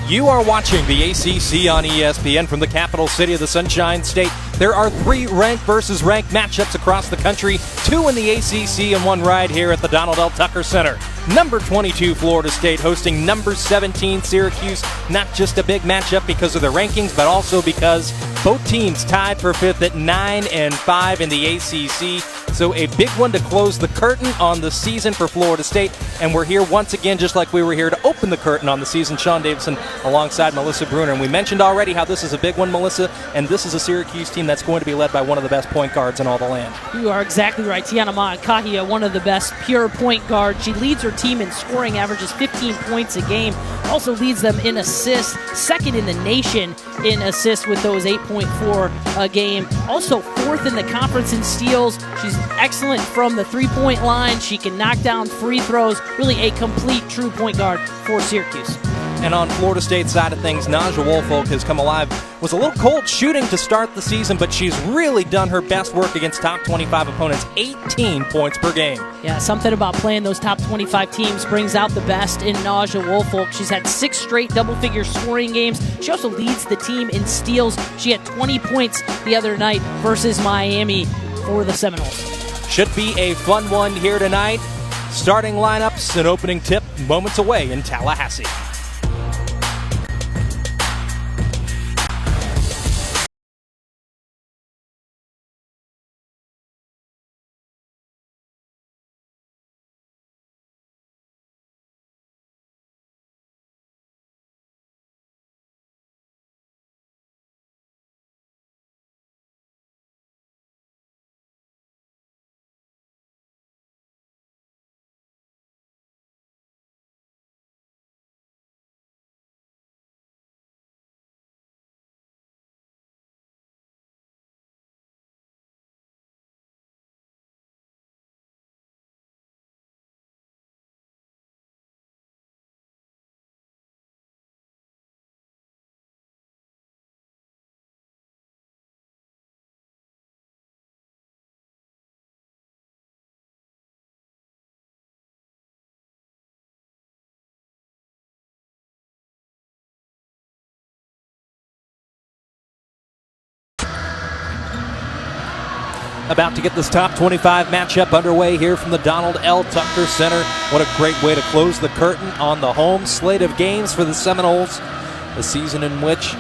You are watching the ACC on ESPN from the capital city of the Sunshine State. There are 3 ranked versus ranked matchups across the country, 2 in the ACC and 1 right here at the Donald L. Tucker Center. Number 22 Florida State hosting number 17 Syracuse. Not just a big matchup because of the rankings, but also because both teams tied for 5th at 9-5 in the ACC. So a big one to close the curtain on the season for Florida State. And we're here once again, just like we were here to open the curtain on the season. Sean Davidson alongside Melissa Bruner. And we mentioned already how this is a big one, Melissa, and this is a Syracuse team that's going to be led by one of the best point guards in all the land. You are exactly right. Tiana Kahia, one of the best pure point guards. She leads her team in scoring, averages 15 points a game. Also leads them in assists, second in the nation in assists with those 8.4 a game. Also 4th in the conference in steals. She's excellent from the three-point line. She can knock down free throws. Really a complete true point guard for Syracuse. And on Florida State's side of things, Naja Woolfolk has come alive. Was a little cold shooting to start the season, but she's really done her best work against top 25 opponents, 18 points per game. Yeah, something about playing those top 25 teams brings out the best in Naja Woolfolk. She's had 6 straight double-figure scoring games. She also leads the team in steals. She had 20 points the other night versus Miami for the Seminoles. Should be a fun one here tonight. Starting lineups and opening tip moments away in Tallahassee. About to get this top 25 matchup underway here from the Donald L. Tucker Center. What a great way to close the curtain on the home slate of games for the Seminoles. A season in which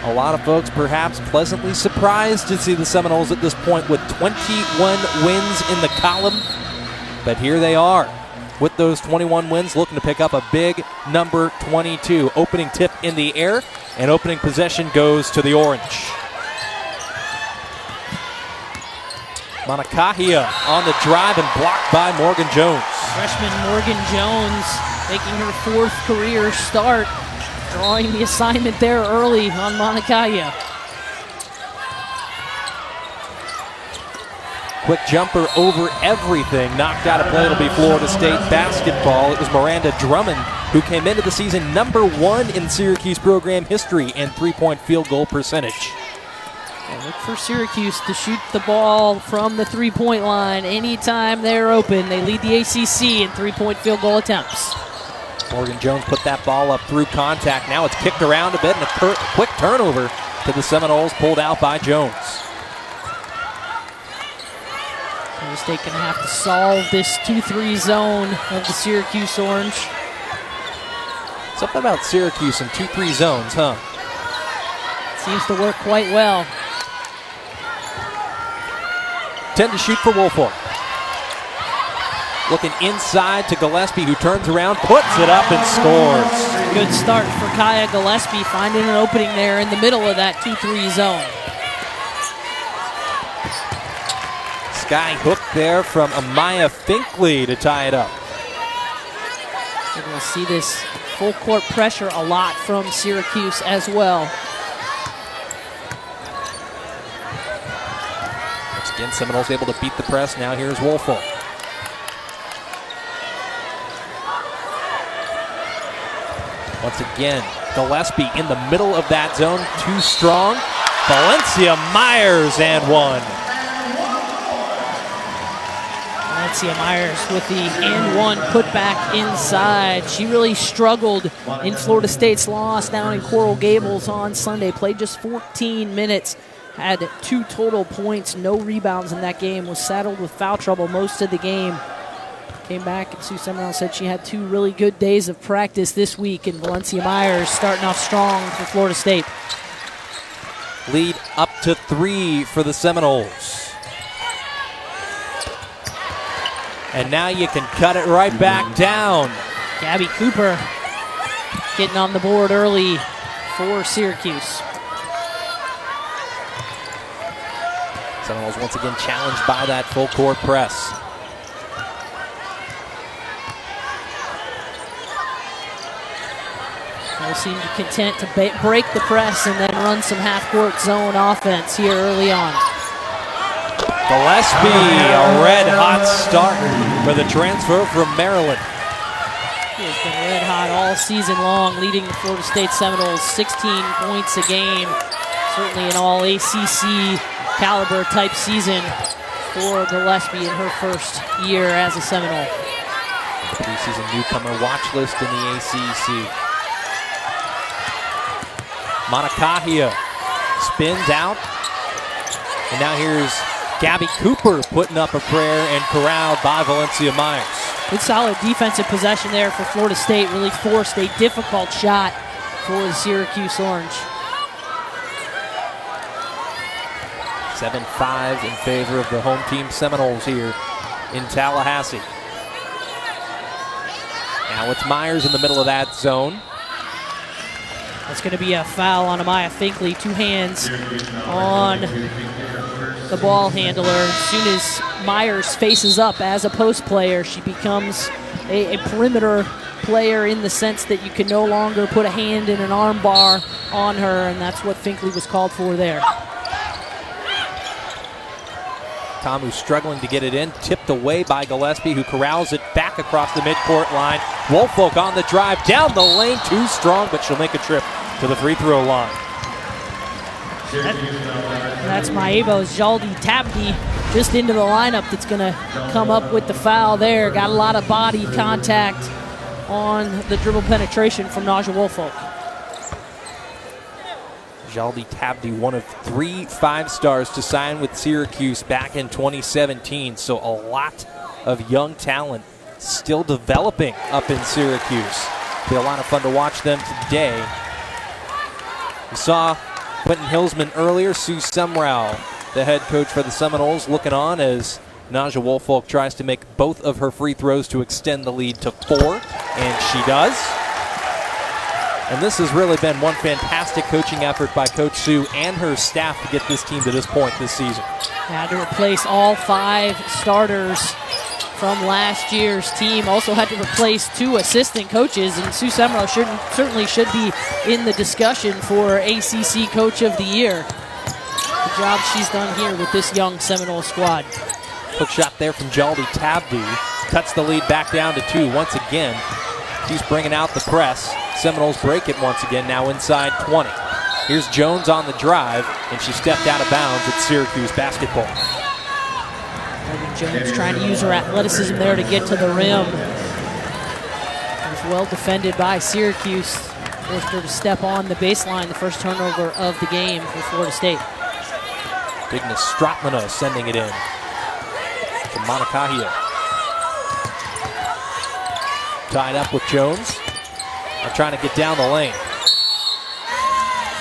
a lot of folks perhaps pleasantly surprised to see the Seminoles at this point with 21 wins in the column. But here they are with those 21 wins, looking to pick up a big number 22. Opening tip in the air, and opening possession goes to the Orange. Kahia on the drive and blocked by Morgan Jones. Freshman Morgan Jones making her 4th career start, drawing the assignment there early on Kahia. Quick jumper over everything, knocked out of play. It'll be Florida State basketball. It was Miranda Drummond who came into the season number 1 in Syracuse program history in 3-point field goal percentage. And look for Syracuse to shoot the ball from the three-point line anytime they're open. They lead the ACC in 3-point field goal attempts. Morgan Jones put that ball up through contact. Now it's kicked around a bit, and a quick turnover to the Seminoles, pulled out by Jones. Florida State going to have to solve this 2-3 zone of the Syracuse Orange. Something about Syracuse and 2-3 zones, huh? Seems to work quite well. 10 to shoot for Woolfolk. Looking inside to Gillespie, who turns around, puts it up and scores. Good start for Kaya Gillespie, finding an opening there in the middle of that 2-3 zone. Sky hook there from Amaya Finkley to tie it up. We're going to see this full court pressure a lot from Syracuse as well. Again, Seminoles able to beat the press. Now here's Woolfolk. Once again, Gillespie in the middle of that zone. Too strong. Valencia Myers and one. Valencia Myers with the and one put back inside. She really struggled in Florida State's loss down in Coral Gables on Sunday. Played just 14 minutes, had 2 total points, no rebounds in that game, was saddled with foul trouble most of the game. Came back and Sue Semrau said she had 2 really good days of practice this week, and Valencia Myers starting off strong for Florida State. Lead up to 3 for the Seminoles. And now you can cut it right back down. Gabby Cooper getting on the board early for Syracuse. Seminoles once again challenged by that full court press. They seem content to break the press and then run some half-court zone offense here early on. Gillespie, a red-hot start for the transfer from Maryland. He has been red-hot all season long, leading the Florida State Seminoles 16 points a game. Certainly an all-ACC caliber type season for Gillespie in her first year as a Seminole. Preseason newcomer watch list in the ACC. Monacahia spins out. And now here's Gabby Cooper putting up a prayer and corralled by Valencia Myers. Good solid defensive possession there for Florida State. Really forced a difficult shot for the Syracuse Orange. 7-5 in favor of the home team Seminoles here in Tallahassee. Now it's Myers in the middle of that zone. That's going to be a foul on Amaya Finkley. 2 hands on the ball handler. As soon as Myers faces up as a post player, she becomes a perimeter player in the sense that you can no longer put a hand in an arm bar on her, and that's what Finkley was called for there. Tamu struggling to get it in, tipped away by Gillespie, who corrals it back across the midcourt line. Woolfolk on the drive, down the lane, too strong, but she'll make a trip to the free throw line. That's Maebo's Jaldi Tabdi just into the lineup that's going to come up with the foul there. Got a lot of body contact on the dribble penetration from Naja Woolfolk. Jaldi Tabdi, one of 3 5-stars to sign with Syracuse back in 2017. So a lot of young talent still developing up in Syracuse. Be a lot of fun to watch them today. We saw Quentin Hillsman earlier. Sue Semrau, the head coach for the Seminoles, looking on as Naja Woolfolk tries to make both of her free throws to extend the lead to 4, and she does. And this has really been one fantastic coaching effort by Coach Sue and her staff to get this team to this point this season. Had to replace all 5 starters from last year's team. Also had to replace 2 assistant coaches, and Sue Semrau certainly should be in the discussion for ACC Coach of the Year. The job she's done here with this young Seminole squad. Hook shot there from Jaldi Tabdi. Cuts the lead back down to 2 once again. She's bringing out the press. Seminoles break it once again, now inside 20. Here's Jones on the drive, and she stepped out of bounds at Syracuse basketball. Jones trying to use her athleticism there to get to the rim. It was well defended by Syracuse. Forced her to step on the baseline, the first turnover of the game for Florida State. Digna Stratmana sending it in to Monacahia. Tied up with Jones. Now trying to get down the lane.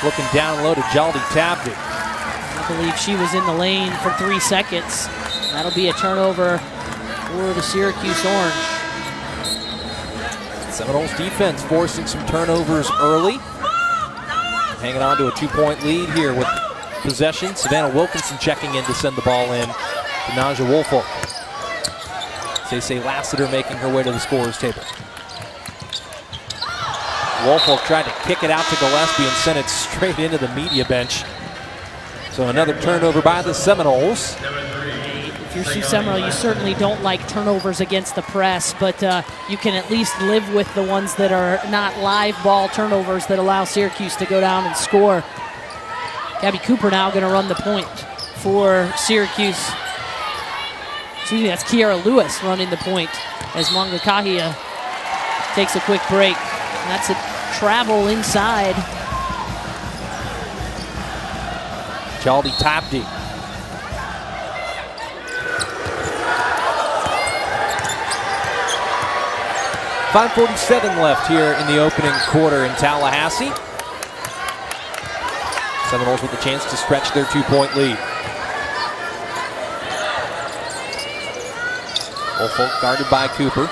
Looking down low to Jaldi Tabdi. I believe she was in the lane for 3 seconds. That'll be a turnover for the Syracuse Orange. Seminoles defense forcing some turnovers early. Hanging on to a 2-point lead here with possession. Savannah Wilkinson checking in to send the ball in to Naja Woolfolk. Cece Lassiter making her way to the scorer's table. Woolfolk tried to kick it out to Gillespie and sent it straight into the media bench. So another turnover by the Seminoles. If you're Sue Semrau, you certainly don't like turnovers against the press, but you can at least live with the ones that are not live ball turnovers that allow Syracuse to go down and score. Gabby Cooper now going to run the point for Syracuse. Excuse me, that's Kiara Lewis running the point as Mangakahia takes a quick break. That's a travel inside. Jaldi Tabdi. .547 left here in the opening quarter in Tallahassee. Seminoles with a chance to stretch their 2-point lead. Woolfolk guarded by Cooper.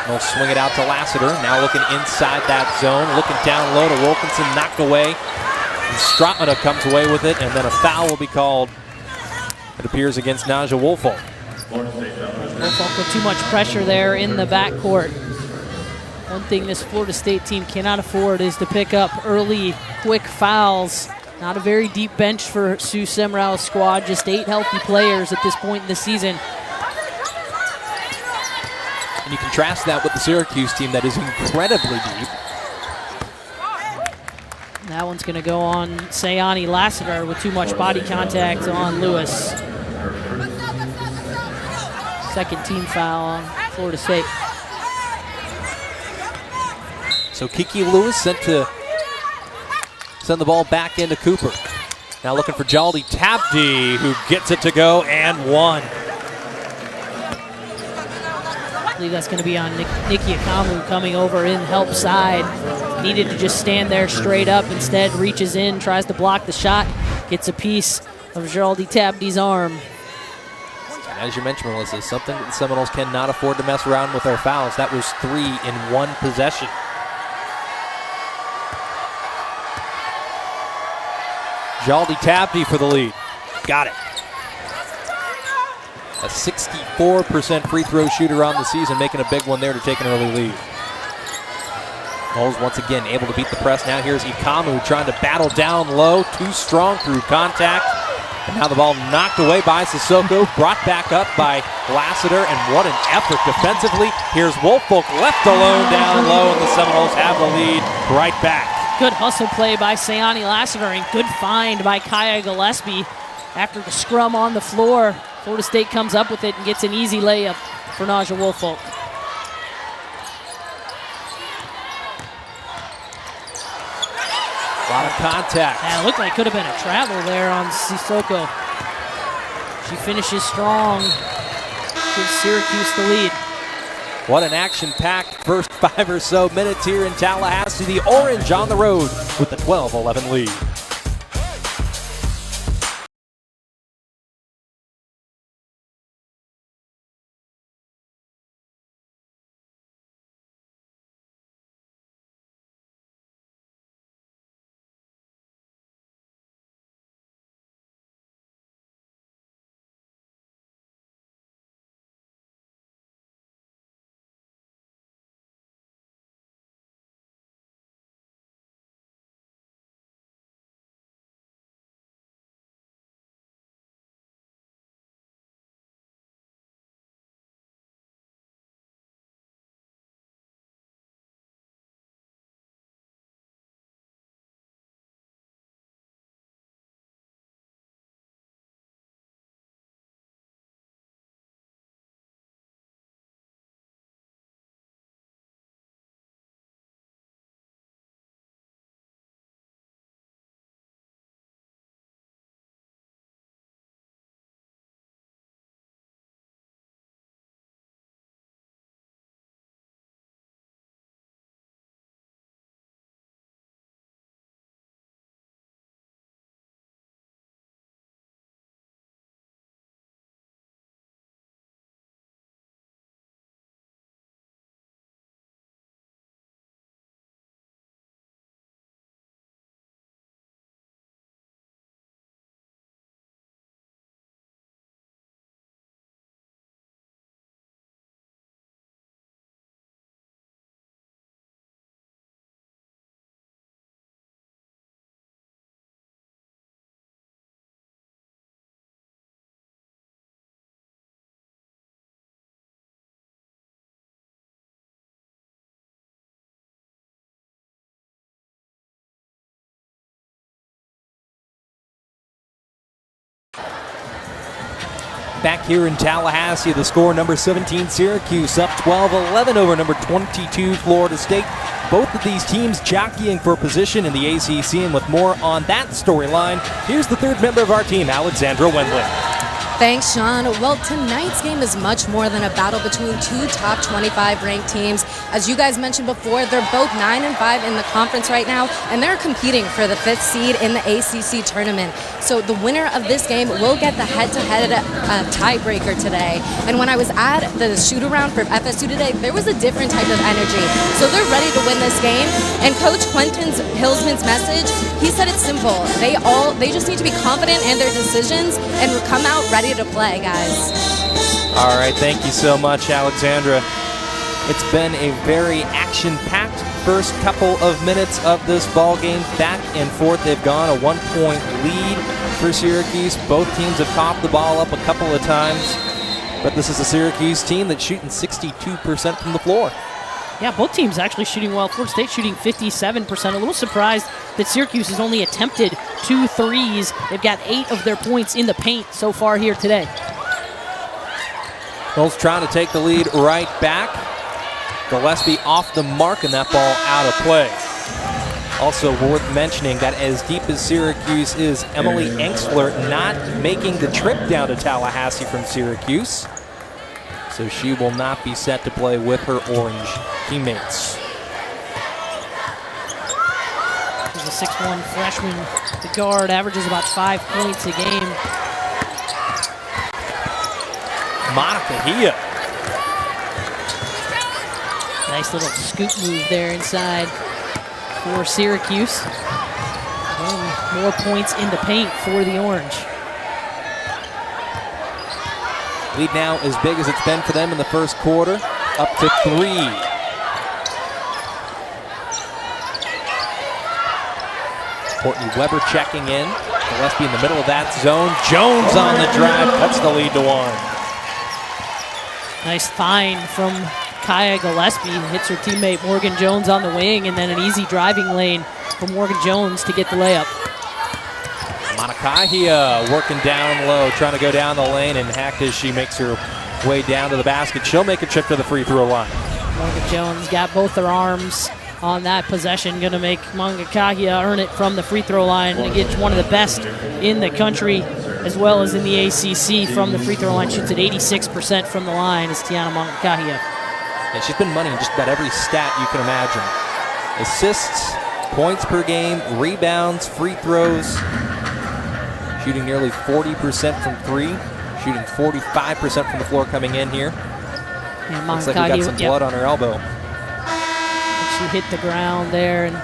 They'll swing it out to Lassiter. Now looking inside that zone. Looking down low to Wilkinson. Knocked away. And Stratmana comes away with it. And then a foul will be called. It appears against Naja Woolfolk. Woolfolk with too much pressure there in the backcourt. One thing this Florida State team cannot afford is to pick up early, quick fouls. Not a very deep bench for Sue Semrau's squad. Just 8 healthy players at this point in the season. And you contrast that with the Syracuse team that is incredibly deep. That one's going to go on Sayani Lassiter with too much body contact on Lewis. Second team foul on Florida State. So Kiki Lewis sent to send the ball back into Cooper. Now looking for Jaldi Tabdi, who gets it to go and one. I believe that's going to be on Nikki Akamu coming over in help side. Needed to just stand there straight up. Instead, reaches in, tries to block the shot, gets a piece of Jaldi Tabdi's arm. As you mentioned, Melissa, something that the Seminoles cannot afford to mess around with their fouls. That was 3 in one possession. Jaldi Tabdi for the lead. Got it. A 64% free throw shooter on the season, making a big one there to take an early lead. Knowles once again able to beat the press. Now here's Ikamu trying to battle down low. Too strong through contact. And now the ball knocked away by Sissoko. Brought back up by Lassiter. And what an effort defensively. Here's Woolfolk left alone down low. And the Seminoles have the lead right back. Good hustle play by Sayani Lassiter and good find by Kaya Gillespie. After the scrum on the floor, Florida State comes up with it and gets an easy layup for Naja Woolfolk. A lot of contact. Yeah, it looked like could have been a travel there on Sissoko. She finishes strong. Gives Syracuse the lead. What an action-packed first 5 or so minutes here in Tallahassee. The Orange on the road with the 12-11 lead. back here in Tallahassee. The score, number 17 Syracuse up 12-11 over number 22 Florida State. Both of these teams jockeying for position in the ACC, and with more on that storyline, here's the third member of our team, Alexandra Wendling. Thanks, Sean. Well, tonight's game is much more than a battle between two top 25 ranked teams. As you guys mentioned before, they're both 9-5 in the conference right now, and they're competing for the 5th seed in the ACC tournament. So the winner of this game will get the head-to-head tiebreaker today. And when I was at the shoot-around for FSU today, there was a different type of energy. So they're ready to win this game. And Coach Quentin Hillsman's message, he said it's simple. They just need to be confident in their decisions and come out ready to play, guys. All right, thank you so much, Alexandra. It's been a very action-packed first couple of minutes of this ball game. Back and forth, they've gone a 1-point lead for Syracuse. Both teams have popped the ball up a couple of times, but this is a Syracuse team that's shooting 62% from the floor. Yeah, both teams actually shooting well. Florida State shooting 57%. A little surprised that Syracuse has only attempted 2 threes. They've got 8 of their points in the paint so far here today. Bulls trying to take the lead right back. Gillespie off the mark, and that ball out of play. Also worth mentioning that as deep as Syracuse is, Emily Engstler not making the trip down to Tallahassee from Syracuse. So she will not be set to play with her orange teammates. There's a 6'1" freshman. The guard averages about 5 points a game. Monica Hia. Nice little scoop move there inside for Syracuse. And more points in the paint for the orange. Lead now as big as it's been for them in the first quarter, up to 3. Courtney Weber checking in. Gillespie in the middle of that zone. Jones on the drive, cuts the lead to 1. Nice find from Kaya Gillespie. Hits her teammate Morgan Jones on the wing, and then an easy driving lane for Morgan Jones to get the layup. Monikahia working down low, trying to go down the lane, and heck, as she makes her way down to the basket, she'll make a trip to the free throw line. Morgan Jones got both her arms on that possession, going to make Monikahia earn it from the free throw line and get one of the best in the country as well as in the ACC from the free throw line. Shoots at 86% from the line is Tiana Monikahia. Yeah, she's been money in just about every stat you can imagine. Assists, points per game, rebounds, free throws. Shooting nearly 40% from 3. Shooting 45% from the floor coming in here. Yeah, looks like we got some blood on her elbow. She hit the ground there and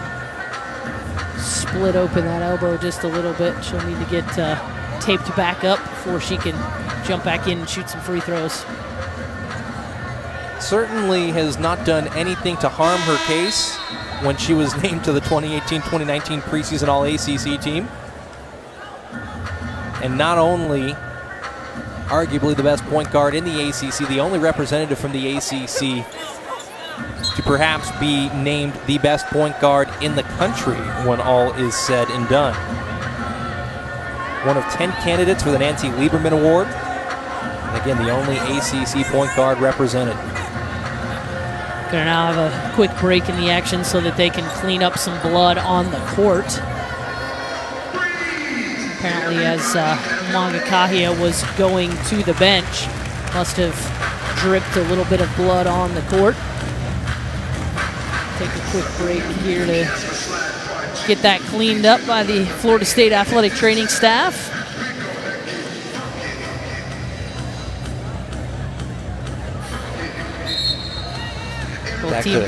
split open that elbow just a little bit. She'll need to get taped back up before she can jump back in and shoot some free throws. Certainly has not done anything to harm her case when she was named to the 2018-2019 preseason All-ACC team. And not only arguably the best point guard in the ACC, the only representative from the ACC to perhaps be named the best point guard in the country when all is said and done. One of 10 candidates for the Nancy Lieberman Award. And again, the only ACC point guard represented. Gonna now have a quick break in the action so that they can clean up some blood on the court. Apparently, as Monikahia was going to the bench, must have dripped a little bit of blood on the court. Take a quick break here to get that cleaned up by the Florida State athletic training staff.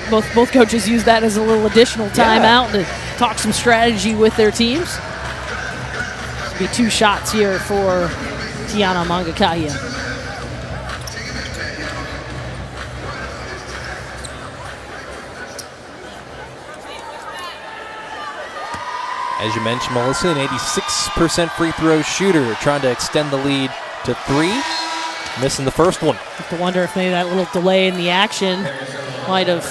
Both coaches use that as a little additional timeout to talk some strategy with their teams. Be 2 shots here for Tiana Monikahia. As you mentioned, Melissa, an 86% free throw shooter, trying to extend the lead to 3, missing the first one. I have to wonder if maybe that little delay in the action might have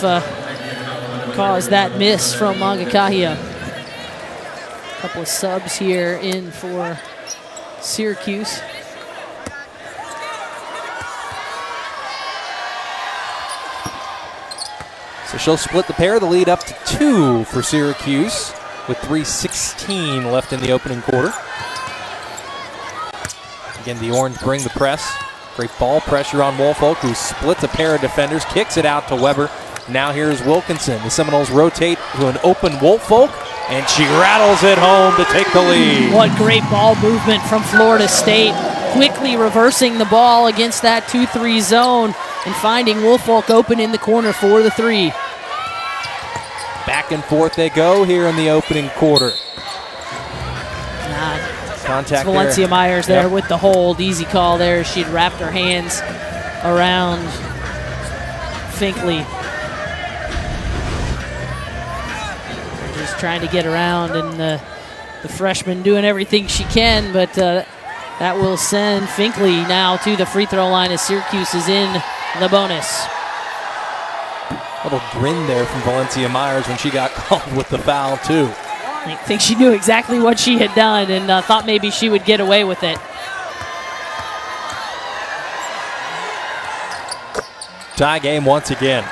caused that miss from Monikahia. A couple of subs here in for Syracuse. So she'll split the pair, the lead up to 2 for Syracuse with 3:16 left in the opening quarter. Again, the Orange bring the press. Great ball pressure on Woolfolk, who splits a pair of defenders, kicks it out to Weber. Now here's Wilkinson. The Seminoles rotate to an open Woolfolk, and she rattles it home to take the lead. What great ball movement from Florida State. Quickly reversing the ball against that 2-3 zone and finding Woolfolk open in the corner for the 3. Back and forth they go here in the opening quarter. Contact Valencia there. Myers there with the hold. Easy call there. She'd wrapped her hands around Finkley. Just trying to get around, and the freshman doing everything she can, but that will send Finkley now to the free throw line as Syracuse is in the bonus. A little grin there from Valencia Myers when she got called with the foul, too. I think she knew exactly what she had done and thought maybe she would get away with it. Tie game once again.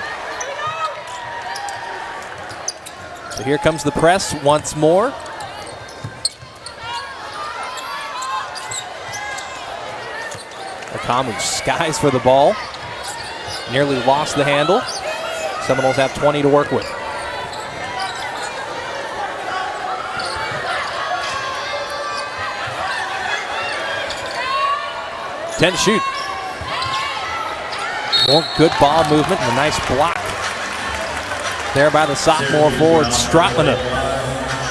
So here comes the press once more. Okamu skies for the ball. Nearly lost the handle. Seminoles have 20 to work with. To shoot. More good ball movement and a nice block there by the sophomore forward, Stratmana.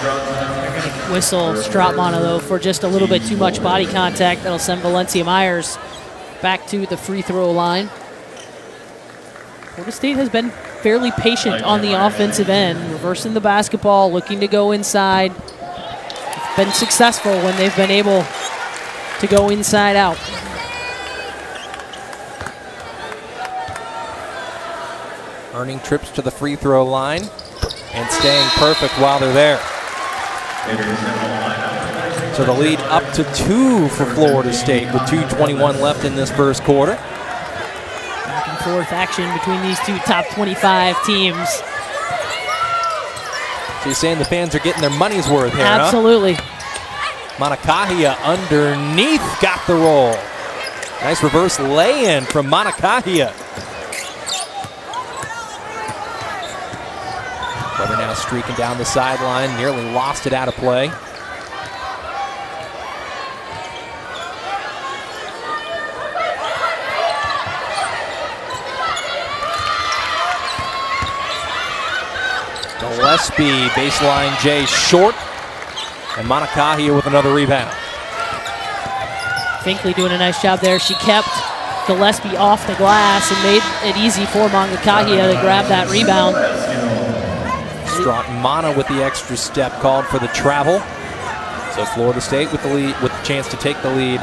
They're going to whistle Stratmana, though, for just a little bit too much body contact. That'll send Valencia Myers back to the free throw line. Florida State has been fairly patient on the offensive end, reversing the basketball, looking to go inside. It's been successful when they've been able to go inside out. Earning trips to the free throw line and staying perfect while they're there. So the lead up to 2 for Florida State with 2:21 left in this first quarter. Back and forth action between these two top 25 teams. So you're saying the fans are getting their money's worth here, Absolutely. Huh? Manakahia underneath got the roll. Nice reverse lay-in from Manakahia. Weber now streaking down the sideline, nearly lost it out of play. Gillespie, baseline J short, and Manakahia with another rebound. Finkley doing a nice job there. She kept Gillespie off the glass and made it easy for Manakahia to grab that rebound. Stratmana with the extra step called for the travel. So Florida State with the lead, with the chance to take the lead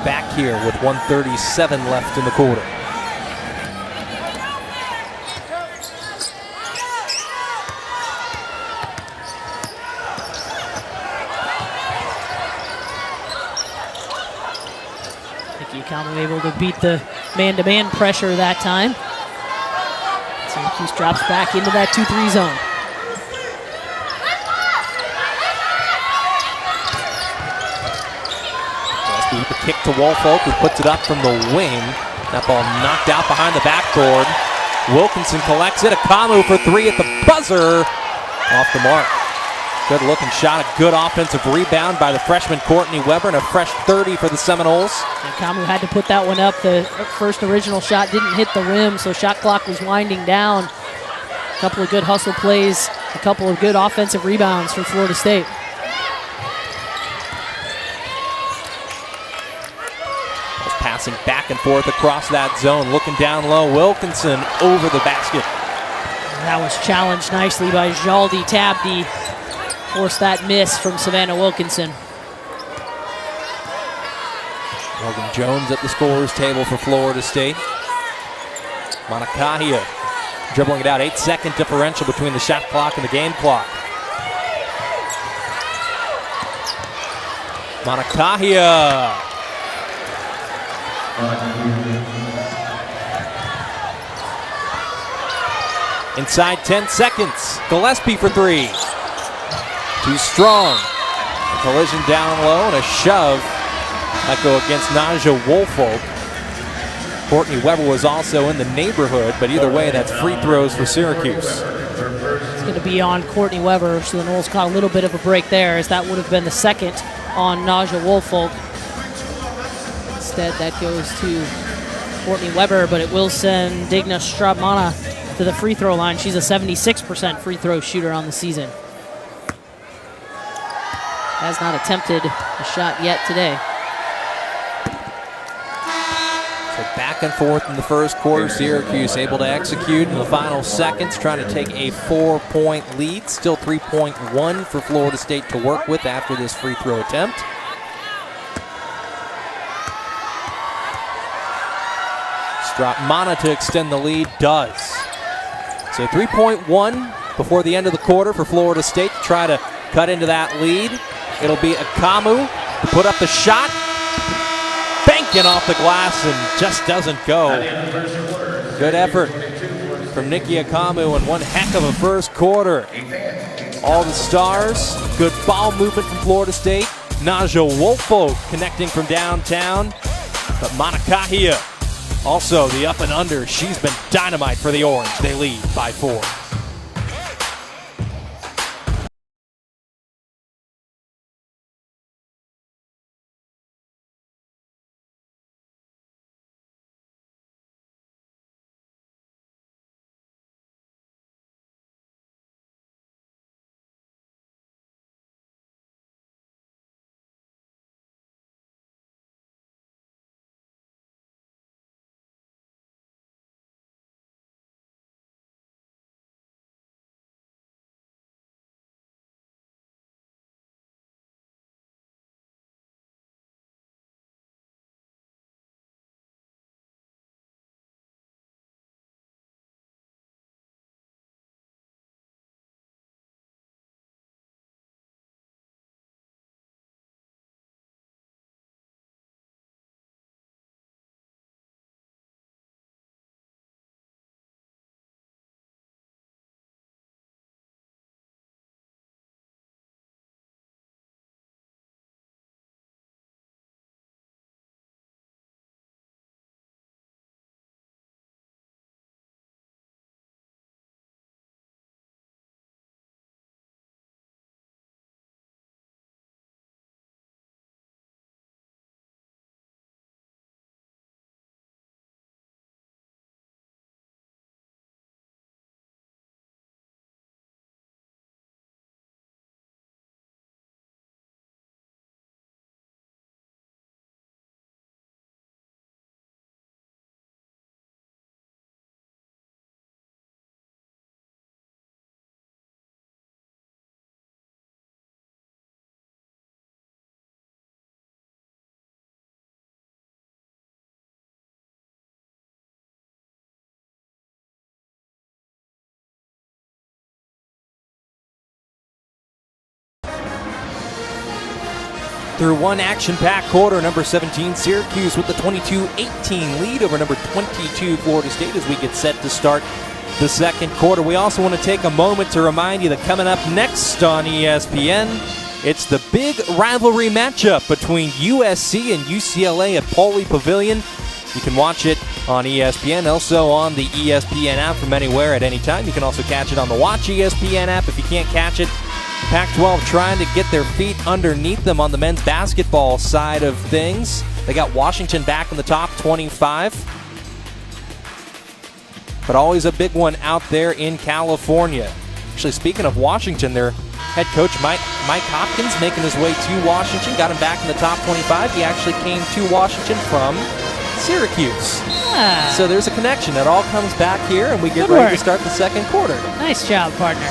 back here with 1:37 left in the quarter. Okamu able to beat the man-to-man pressure that time. Syracuse drops back into that 2-3 zone. Gillespie with the kick to Woolfolk, who puts it up from the wing. That ball knocked out behind the backboard. Wilkinson collects it. Okamu for 3 at the buzzer. Off the mark. Good looking shot, a good offensive rebound by the freshman Courtney Weber, and a fresh 30 for the Seminoles. Okamu had to put that one up. The first original shot didn't hit the rim, so shot clock was winding down. A couple of good hustle plays, a couple of good offensive rebounds for Florida State. Passing back and forth across that zone, looking down low. Wilkinson over the basket. That was challenged nicely by Jaldi Tabdi. Forced that miss from Savannah Wilkinson. Morgan Jones at the scorer's table for Florida State. Manakahia dribbling it out. 8-second differential between the shot clock and the game clock. Manakahia. Inside 10 seconds. Gillespie for three. Too strong. A collision down low and a shove. That go against Naja Woolfolk. Courtney Weber was also in the neighborhood, but either way, that's free throws for Syracuse. It's going to be on Courtney Weber, so the Noles caught a little bit of a break there, as that would have been the second on Naja Woolfolk. Instead, that goes to Courtney Weber, but it will send Digna Strabmana to the free throw line. She's a 76% free throw shooter on the season. Has not attempted a shot yet today. So back and forth in the first quarter. Syracuse able to execute in the final seconds, trying to take a 4-point lead. Still 3.1 for Florida State to work with after this free throw attempt. Strapmana to extend the lead, does. So 3.1 before the end of the quarter for Florida State to try to cut into that lead. It'll be Akamu to put up the shot. Banking off the glass and just doesn't go. Good effort from Nikki Akamu and one heck of a first quarter. All the stars, good ball movement from Florida State. Naja Woolfolk connecting from downtown. But Manakahia, also the up and under. She's been dynamite for the Orange. They lead by 4. Through one action-packed quarter, number 17 Syracuse with the 22-18 lead over number 22 Florida State as we get set to start the second quarter. We also want to take a moment to remind you that coming up next on ESPN, it's the big rivalry matchup between USC and UCLA at Pauley Pavilion. You can watch it on ESPN, also on the ESPN app from anywhere at any time. You can also catch it on the Watch ESPN app if you can't catch it. Pac-12 trying to get their feet underneath them on the men's basketball side of things. They got Washington back in the top 25. But always a big one out there in California. Actually, speaking of Washington, their head coach Mike Hopkins making his way to Washington. Got him back in the top 25. He actually came to Washington from Syracuse. So there's a connection. It all comes back here, and we get ready to start the second quarter. Nice job, partner.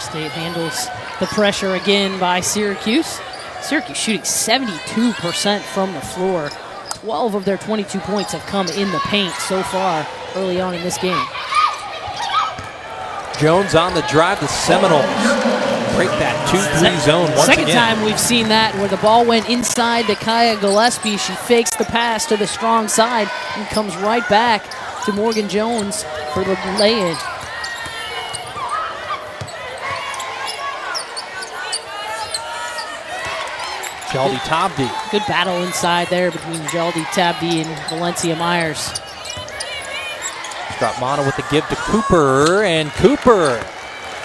State handles the pressure again by Syracuse. Syracuse shooting 72% from the floor. 12 of their 22 points have come in the paint so far early on in this game. Jones on the drive. The Seminoles break that 2-3 zone once Second again. time we've seen that where the ball went inside to Kaya Gillespie. She fakes the pass to the strong side and comes right back to Morgan Jones for the lay-in. Jaldi Tabdi. Good battle inside there between Jaldi Tabdi and Valencia Myers. Stratmana with the give to Cooper, and Cooper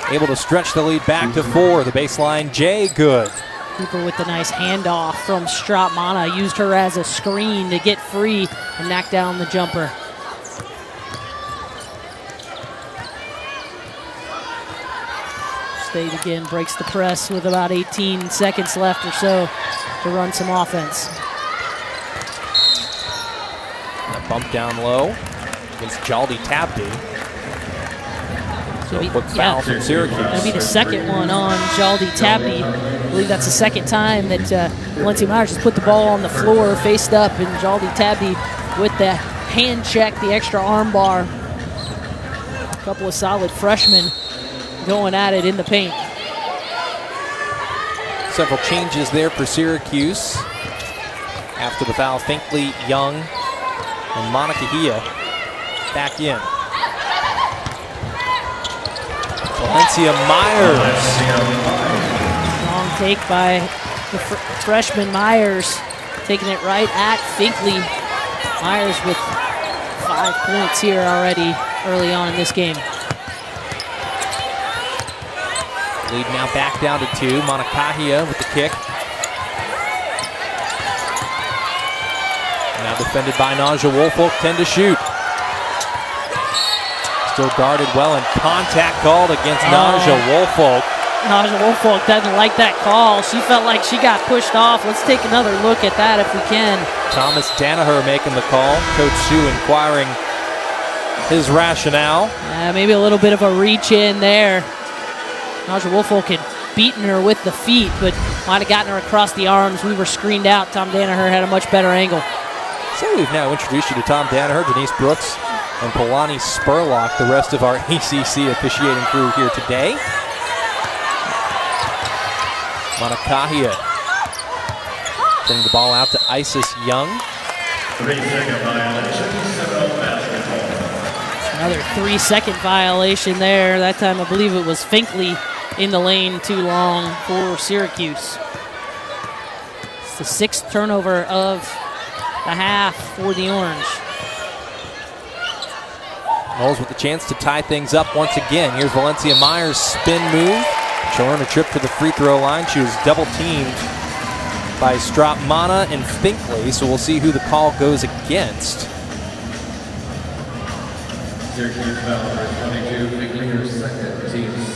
able to stretch the lead back to 4. The baseline, Jay, good. Cooper with the nice handoff from Stratmana. Used her as a screen to get free and knock down the jumper. State again breaks the press with about 18 seconds left or so to run some offense. A bump down low against Jaldi Tabdi. So a quick foul from Syracuse. That'll be the second one on Jaldi Tabdi. I believe that's the second time that Valencia Myers has put the ball on the floor, faced up, and Jaldi Tabdi with the hand check, the extra arm bar. A couple of solid freshmen going at it in the paint. Several changes there for Syracuse. After the foul, Finkley, Young, and Monica Hia back in. Valencia Myers. Strong take by the freshman Myers, taking it right at Finkley. Myers with 5 points here already early on in this game. Lead now back down to 2. Monacahia with the kick. Now defended by Naja Woolfolk, 10 to shoot. Still guarded well, and contact called against Naja Woolfolk. Naja Woolfolk doesn't like that call. She felt like she got pushed off. Let's take another look at that if we can. Thomas Danaher making the call. Coach Sue inquiring his rationale. Maybe a little bit of a reach in there. Naja Woolfolk had beaten her with the feet, but might have gotten her across the arms. We were screened out. Tom Danaher had a much better angle. So we've now introduced you to Tom Danaher, Denise Brooks, and Polani Spurlock, the rest of our ACC officiating crew here today. Monacahia sending the ball out to Isis Young. Another 3-second violation there. That time I believe it was Finkley in the lane too long for Syracuse. It's the 6th turnover of the half for the Orange. Knowles with the chance to tie things up once again. Here's Valencia Myers' spin move. Showing a trip to the free throw line. She was double teamed by Stratmana and Finkley, so we'll see who the call goes against.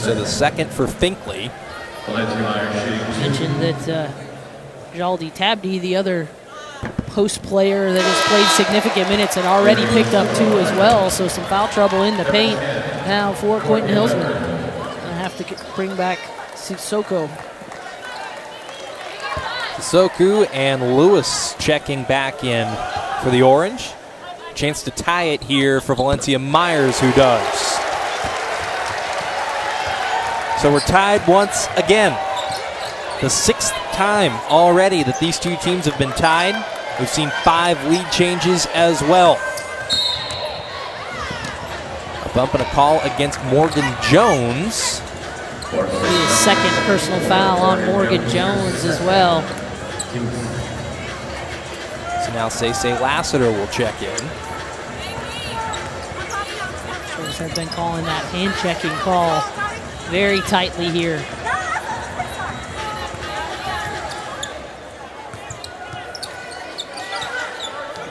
So the second for Finkley. Mentioned that Jaldi Tabdi, the other post player that has played significant minutes, and already picked up 2 as well, so some foul trouble in the paint now for Quentin Hillsman. Gonna have to bring back Sissoko. Sissoko and Lewis checking back in for the Orange. Chance to tie it here for Valencia Myers, who does. So we're tied once again. The 6th time already that these two teams have been tied. We've seen 5 lead changes as well. A bump and a call against Morgan Jones. His second personal foul on Morgan Jones as well. So now Say Lassiter will check in. Officials have been calling that hand-checking call very tightly here.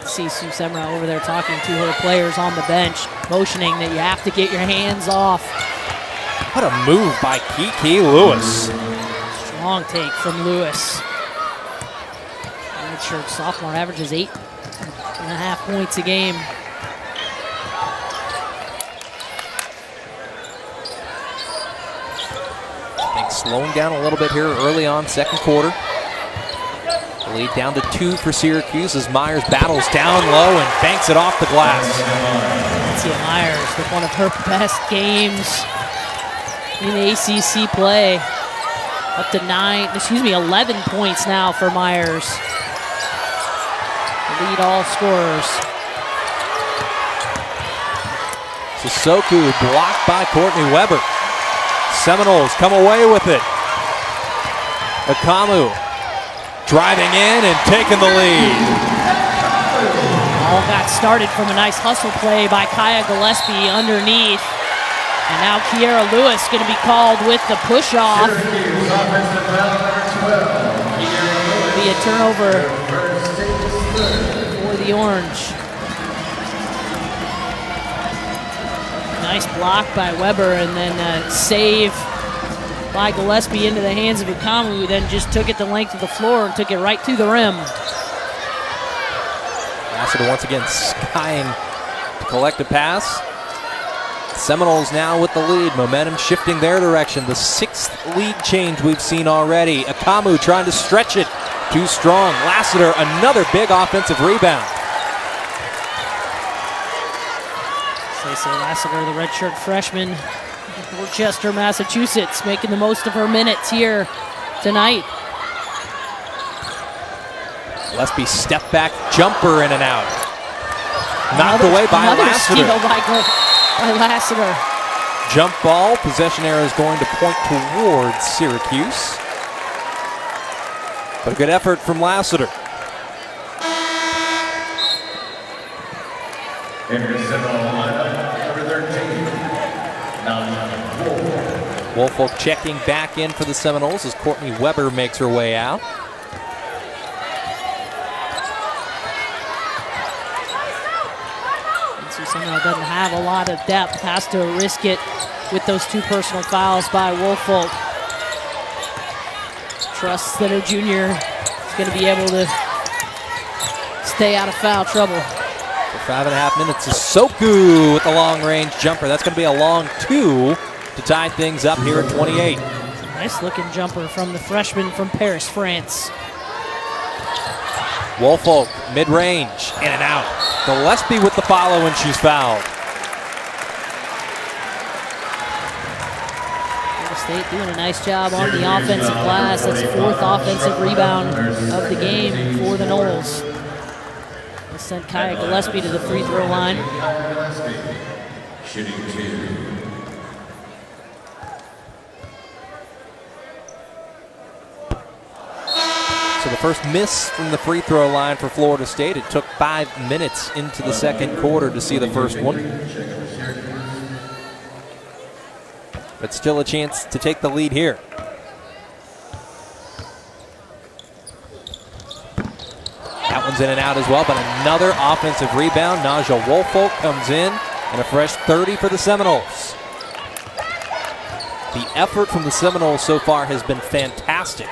See Sue Semra over there talking to her players on the bench, motioning that you have to get your hands off. What a move by Kiki Lewis. Strong take from Lewis. Redshirt sophomore averages 8.5 points a game. Things slowing down a little bit here early on, second quarter. The lead down to 2 for Syracuse as Myers battles down low and banks it off the glass. Valencia Myers with one of her best games in ACC play. Up to 11 points now for Myers. The lead all scorers. Sissoko blocked by Courtney Weber. Seminoles come away with it. Akamu driving in and taking the lead. All got started from a nice hustle play by Kaya Gillespie underneath. And now Kiera Lewis going to be called with the push-off. It'll be a turnover for the Orange. Nice block by Weber, and then a save by Gillespie into the hands of Akamu, who then just took it the length of the floor and took it right to the rim. Lassiter once again skying to collect a pass. Seminoles now with the lead. Momentum shifting their direction. The 6th lead change we've seen already. Akamu trying to stretch it. Too strong. Lassiter, another big offensive rebound. Stacey Lassiter, the redshirt freshman, Worcester, Massachusetts, making the most of her minutes here tonight. Gillespie step back jumper in and out. Knocked away by Lassiter. Steal by Lassiter. Jump ball. Possession arrow is going to point towards Syracuse. But a good effort from Lassiter. Woolfolk checking back in for the Seminoles as Courtney Weber makes her way out. Seminole doesn't have a lot of depth, has to risk it with those 2 personal fouls by Woolfolk. Trusts that her junior is going to be able to stay out of foul trouble. For 5.5 minutes, Sissoko with the long-range jumper. That's going to be a long 2 to tie things up here at 28. Nice looking jumper from the freshman from Paris, France. Woolfolk, mid-range, in and out. Gillespie with the follow and she's fouled. Florida State doing a nice job on the offensive glass. That's the 4th offensive rebound of the game for the Noles. They sent Kaya Gillespie to the free throw line. Shooting 2. So the first miss from the free throw line for Florida State. It took 5 minutes into the second quarter to see the first one. But still a chance to take the lead here. That one's in and out as well, but another offensive rebound. Naja Woolfolk comes in and a fresh 30 for the Seminoles. The effort from the Seminoles so far has been fantastic.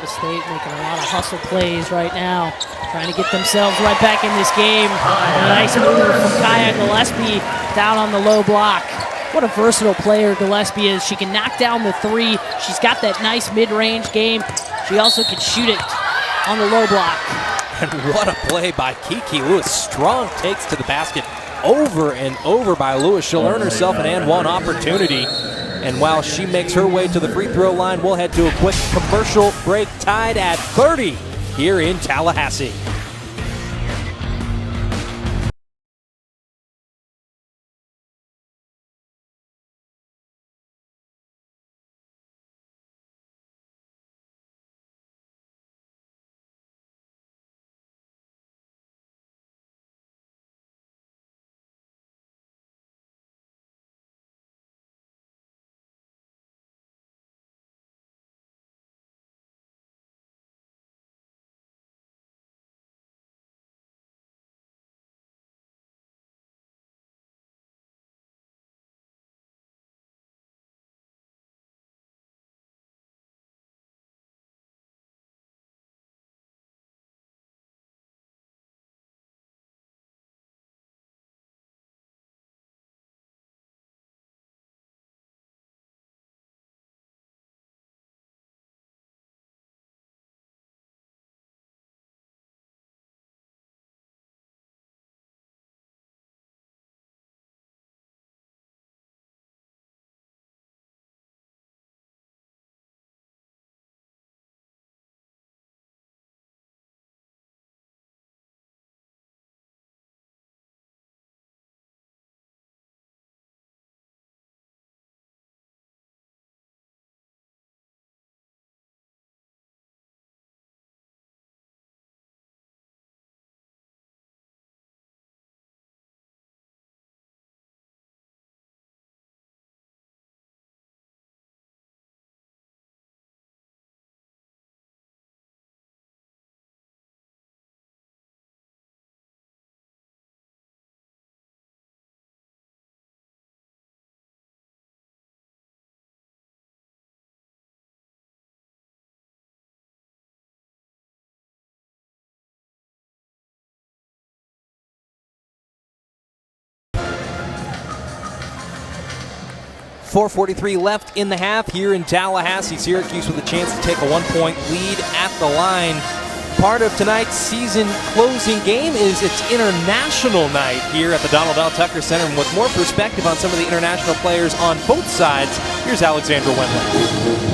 State making a lot of hustle plays right now, trying to get themselves right back in this game. A nice move from Kaya Gillespie down on the low block. What a versatile player Gillespie is. She can knock down the 3. She's got that nice mid-range game. She also can shoot it on the low block. And what a play by Kiki Lewis. Strong takes to the basket over and over by Lewis. She'll earn herself an and one opportunity. And while she makes her way to the free throw line, we'll head to a quick commercial break, tied at 30 here in Tallahassee. 4:43 left in the half here in Tallahassee. Syracuse with a chance to take a 1-point lead at the line. Part of tonight's season closing game is its international night here at the Donald L. Tucker Center. And with more perspective on some of the international players on both sides, here's Alexandra Wendland.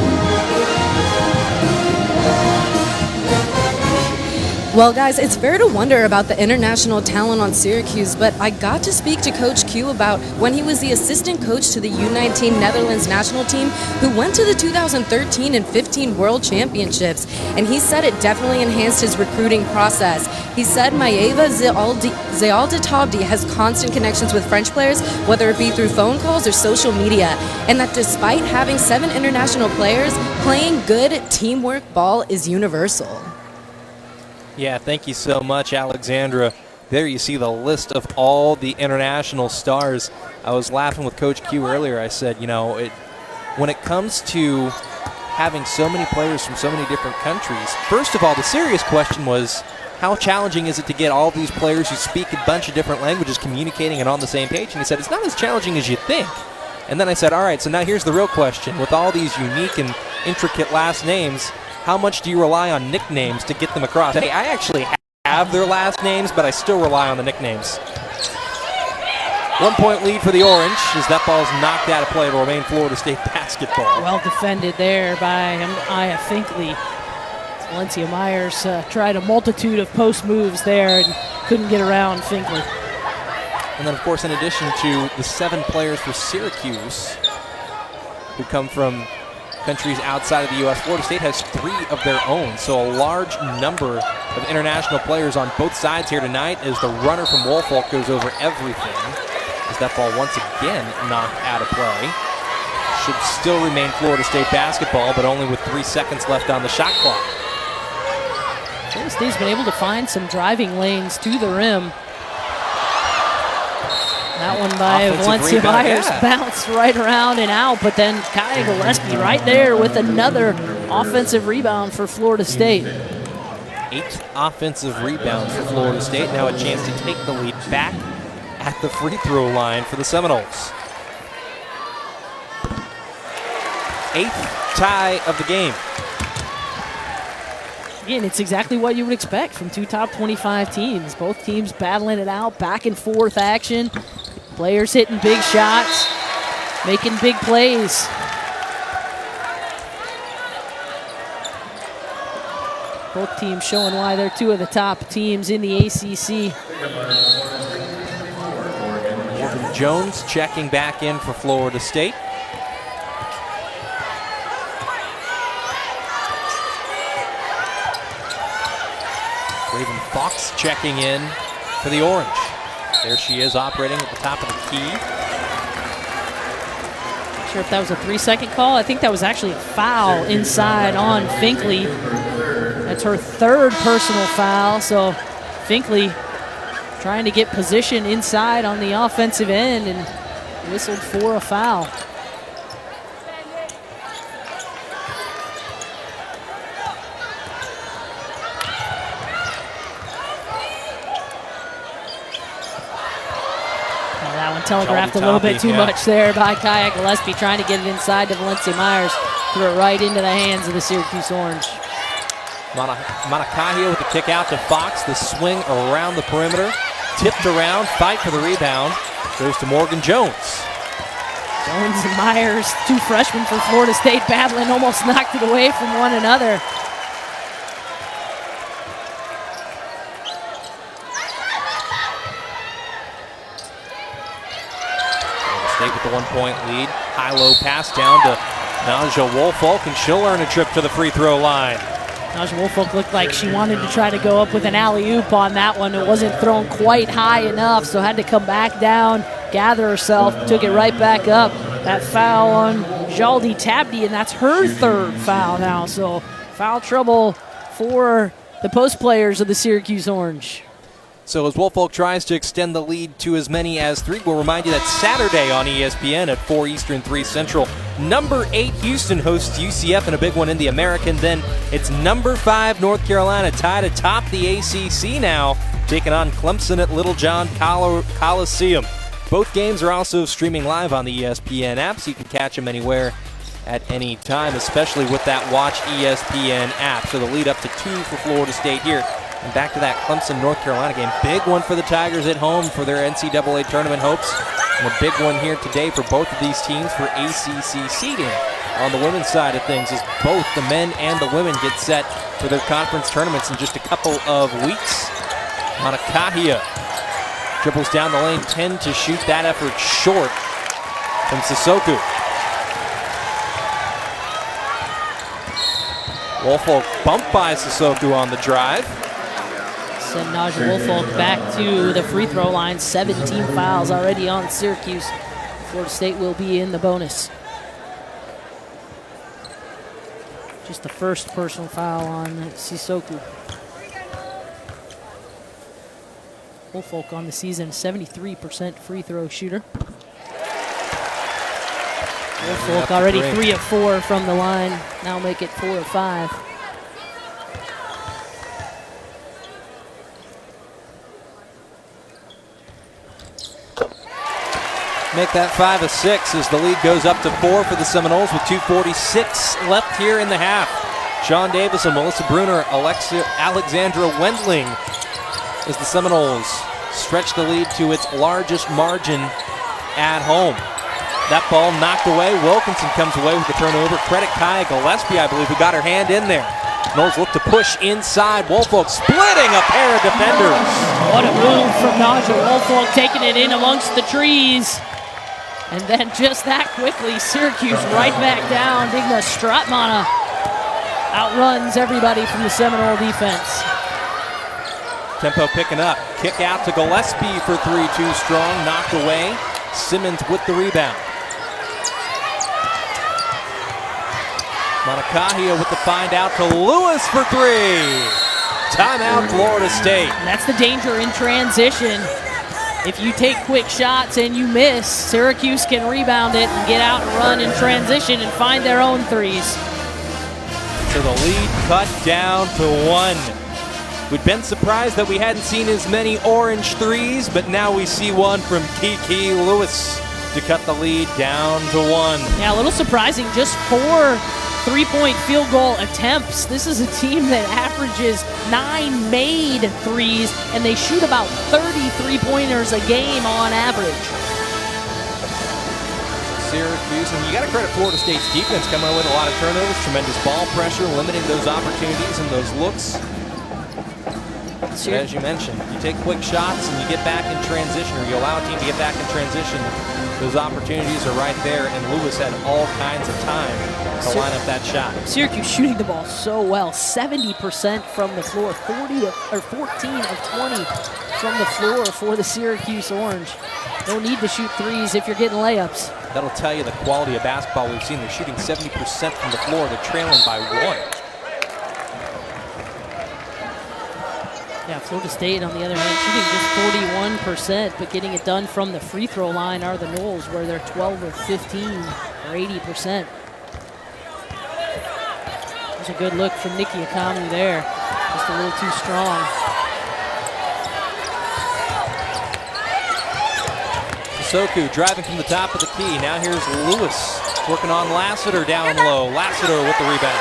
Well, guys, it's fair to wonder about the international talent on Syracuse, but I got to speak to Coach Q about when he was the assistant coach to the U19 Netherlands national team who went to the 2013 and 15 World Championships, and he said it definitely enhanced his recruiting process. He said Maeva Zealditabdi has constant connections with French players, whether it be through phone calls or social media, and that despite having 7 international players, playing good teamwork ball is universal. Yeah, thank you so much, Alexandra. There you see the list of all the international stars. I was laughing with Coach Q earlier. I said, you know, when it comes to having so many players from so many different countries, first of all, the serious question was, how challenging is it to get all these players who speak a bunch of different languages communicating and on the same page? And he said, it's not as challenging as you think. And then I said, all right, so now here's the real question. With all these unique and intricate last names, how much do you rely on nicknames to get them across? Hey, I actually have their last names, but I still rely on the nicknames. 1-point lead for the Orange as that ball's knocked out of play. It'll remain Florida State basketball. Well defended there by Aya Finkley. Valencia Myers tried a multitude of post moves there and couldn't get around Finkley. And then, of course, in addition to the 7 players for Syracuse who come from countries outside of the U.S., Florida State has 3 of their own. So a large number of international players on both sides here tonight as the runner from Woolfolk goes over everything. As that ball once again knocked out of play. Should still remain Florida State basketball, but only with 3 seconds left on the shot clock. Florida State's been able to find some driving lanes to the rim. That one by Valencia Myers bounced right around and out, but then Kaya Gillespie right there with another offensive rebound for Florida State. 8 offensive rebounds for Florida State. Now a chance to take the lead back at the free throw line for the Seminoles. 8th tie of the game. Again, it's exactly what you would expect from 2 top 25 teams. Both teams battling it out, back and forth action. Players hitting big shots, making big plays. Both teams showing why they're 2 of the top teams in the ACC. Morgan Jones checking back in for Florida State. Raven Fox checking in for the Orange. There she is operating at the top of the key. Not sure if that was a 3-second call. I think that was actually a foul inside on Finkley. That's her 3rd personal foul. So Finkley trying to get position inside on the offensive end and whistled for a foul. That one telegraphed a little bit too much there by Kaya Gillespie, trying to get it inside to Valencia Myers. Threw it right into the hands of the Syracuse Orange. Monacahio with the kick out to Fox. The swing around the perimeter. Tipped around, fight for the rebound. Goes to Morgan Jones. Jones and Myers, 2 freshmen from Florida State, battling, almost knocked it away from one another. State with the 1-point lead. High-low pass down to Naja Woolfolk, and she'll earn a trip to the free throw line. Naja Woolfolk looked like she wanted to try to go up with an alley-oop on that one. It wasn't thrown quite high enough, so had to come back down, gather herself, took it right back up. That foul on Zealditabdi, and that's her 3rd foul now. So foul trouble for the post players of the Syracuse Orange. So as Woolfolk tries to extend the lead to as many as 3, we'll remind you that Saturday on ESPN at 4 Eastern, 3 Central, number 8 Houston hosts UCF in a big one in the American. Then it's number 5 North Carolina tied atop the ACC now, taking on Clemson at Little John Coliseum. Both games are also streaming live on the ESPN app, so you can catch them anywhere at any time, especially with that Watch ESPN app. So the lead up to 2 for Florida State here. And back to that Clemson, North Carolina game. Big one for the Tigers at home for their NCAA tournament hopes. And a big one here today for both of these teams for ACC seeding. On the women's side of things, as both the men and the women get set for their conference tournaments in just a couple of weeks. Monacahia dribbles down the lane, 10 to shoot. That effort short from Sissoko. Woolfolk bumped by Sissoko on the drive. Send Naja Woolfolk back to the free throw line. 17 fouls already on Syracuse. Florida State will be in the bonus. Just the first personal foul on Sissoko. Woolfolk on the season, 73% free throw shooter. Woolfolk already 3 of 4 from the line. Now make it 4 of 5. Make that 5 of 6 as the lead goes up to 4 for the Seminoles with 2:46 left here in the half. Sean Davis and Melissa Bruner, Alexandra Wendling as the Seminoles stretch the lead to its largest margin at home. That ball knocked away. Wilkinson comes away with the turnover. Credit Kaya Gillespie, I believe, who got her hand in there. Knowles look to push inside. Woolfolk splitting a pair of defenders. What a move from Naja Woolfolk, taking it in amongst the trees. And then just that quickly, Syracuse right back down. Digna Stratmana outruns everybody from the Seminole defense. Tempo picking up. Kick out to Gillespie for 3, too strong. Knocked away. Simmons with the rebound. Monacahia with the find out to Lewis for 3. Timeout, Florida State. And that's the danger in transition. If you take quick shots and you miss, Syracuse can rebound it and get out and run in transition and find their own threes. So the lead cut down to 1. We'd been surprised that we hadn't seen as many orange threes, but now we see one from Kiki Lewis to cut the lead down to 1. Yeah, a little surprising, just 4 3-point field goal attempts. This is a team that averages 9 made threes, and they shoot about 30 3-pointers a game on average. Syracuse, and you got to credit Florida State's defense coming away with a lot of turnovers, tremendous ball pressure, limiting those opportunities and those looks. So as you mentioned, you take quick shots and you get back in transition, or you allow a team to get back in transition, those opportunities are right there, and Lewis had all kinds of time to line up that shot. Syracuse shooting the ball so well, 70% from the floor, 14 of 20 from the floor for the Syracuse Orange. No need to shoot threes if you're getting layups. That'll tell you the quality of basketball we've seen. They're shooting 70% from the floor. They're trailing by 1. Yeah, Florida State, on the other hand, shooting just 41%, but getting it done from the free throw line are the Noles, where they're 12 of 15, or 80%. There's a good look from Nikki Akamu there. Just a little too strong. Sissoko driving from the top of the key. Now here's Lewis working on Lassiter down low. Lassiter with the rebound.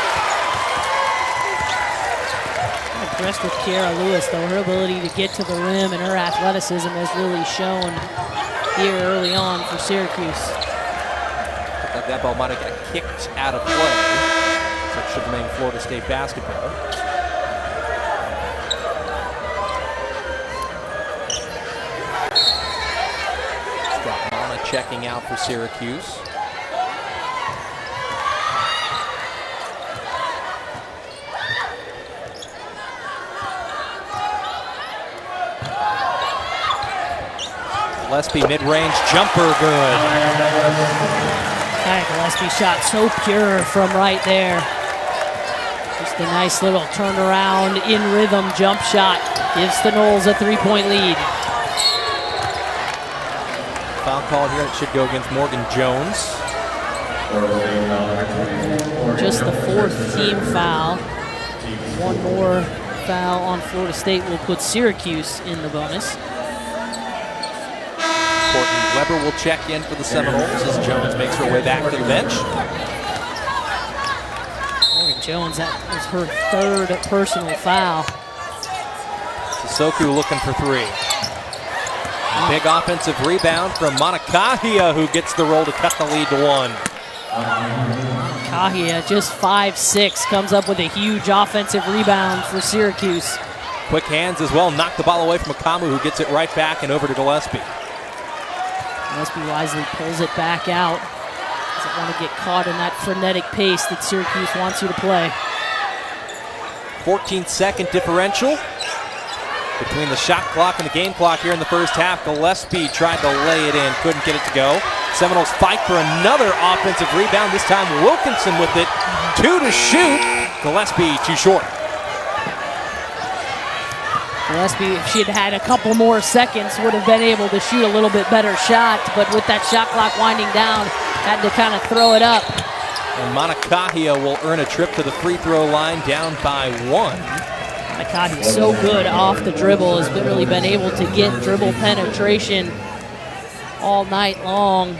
Impressed with Kiara Lewis, though. Her ability to get to the rim and her athleticism has really shown here early on for Syracuse. Looked like that ball might have got kicked out of play. So it should remain Florida State basketball. Stratmana checking out for Syracuse. Gillespie mid-range jumper, good. Gillespie shot so pure from right there. Just a nice little turnaround in rhythm jump shot. Gives the Noles a 3-point lead. Foul call here. It should go against Morgan Jones. Just the 4th team foul. One more foul on Florida State will put Syracuse in the bonus. Court Weber will check in for the Seminoles as Jones makes her way back to the bench. Morgan Jones, that was her third personal foul. Sissoko looking for three. Big offensive rebound from Monacahia, who gets the roll to cut the lead to one. Kahia, just 5'6", comes up with a huge offensive rebound for Syracuse. Quick hands as well, knocked the ball away from Akamu, who gets it right back and over to Gillespie. Gillespie wisely pulls it back out. Doesn't want to get caught in that frenetic pace that Syracuse wants you to play. 14-second differential between the shot clock and the game clock here in the first half. Gillespie tried to lay it in, couldn't get it to go. Seminoles fight for another offensive rebound, this time Wilkinson with it. Two to shoot, Gillespie too short. Gillespie, if she had had a couple more seconds, would have been able to shoot a little bit better shot, but with that shot clock winding down, had to kind of throw it up. And Monacahia will earn a trip to the free throw line, down by one. Monacahia is so good off the dribble, has really been able to get dribble penetration all night long.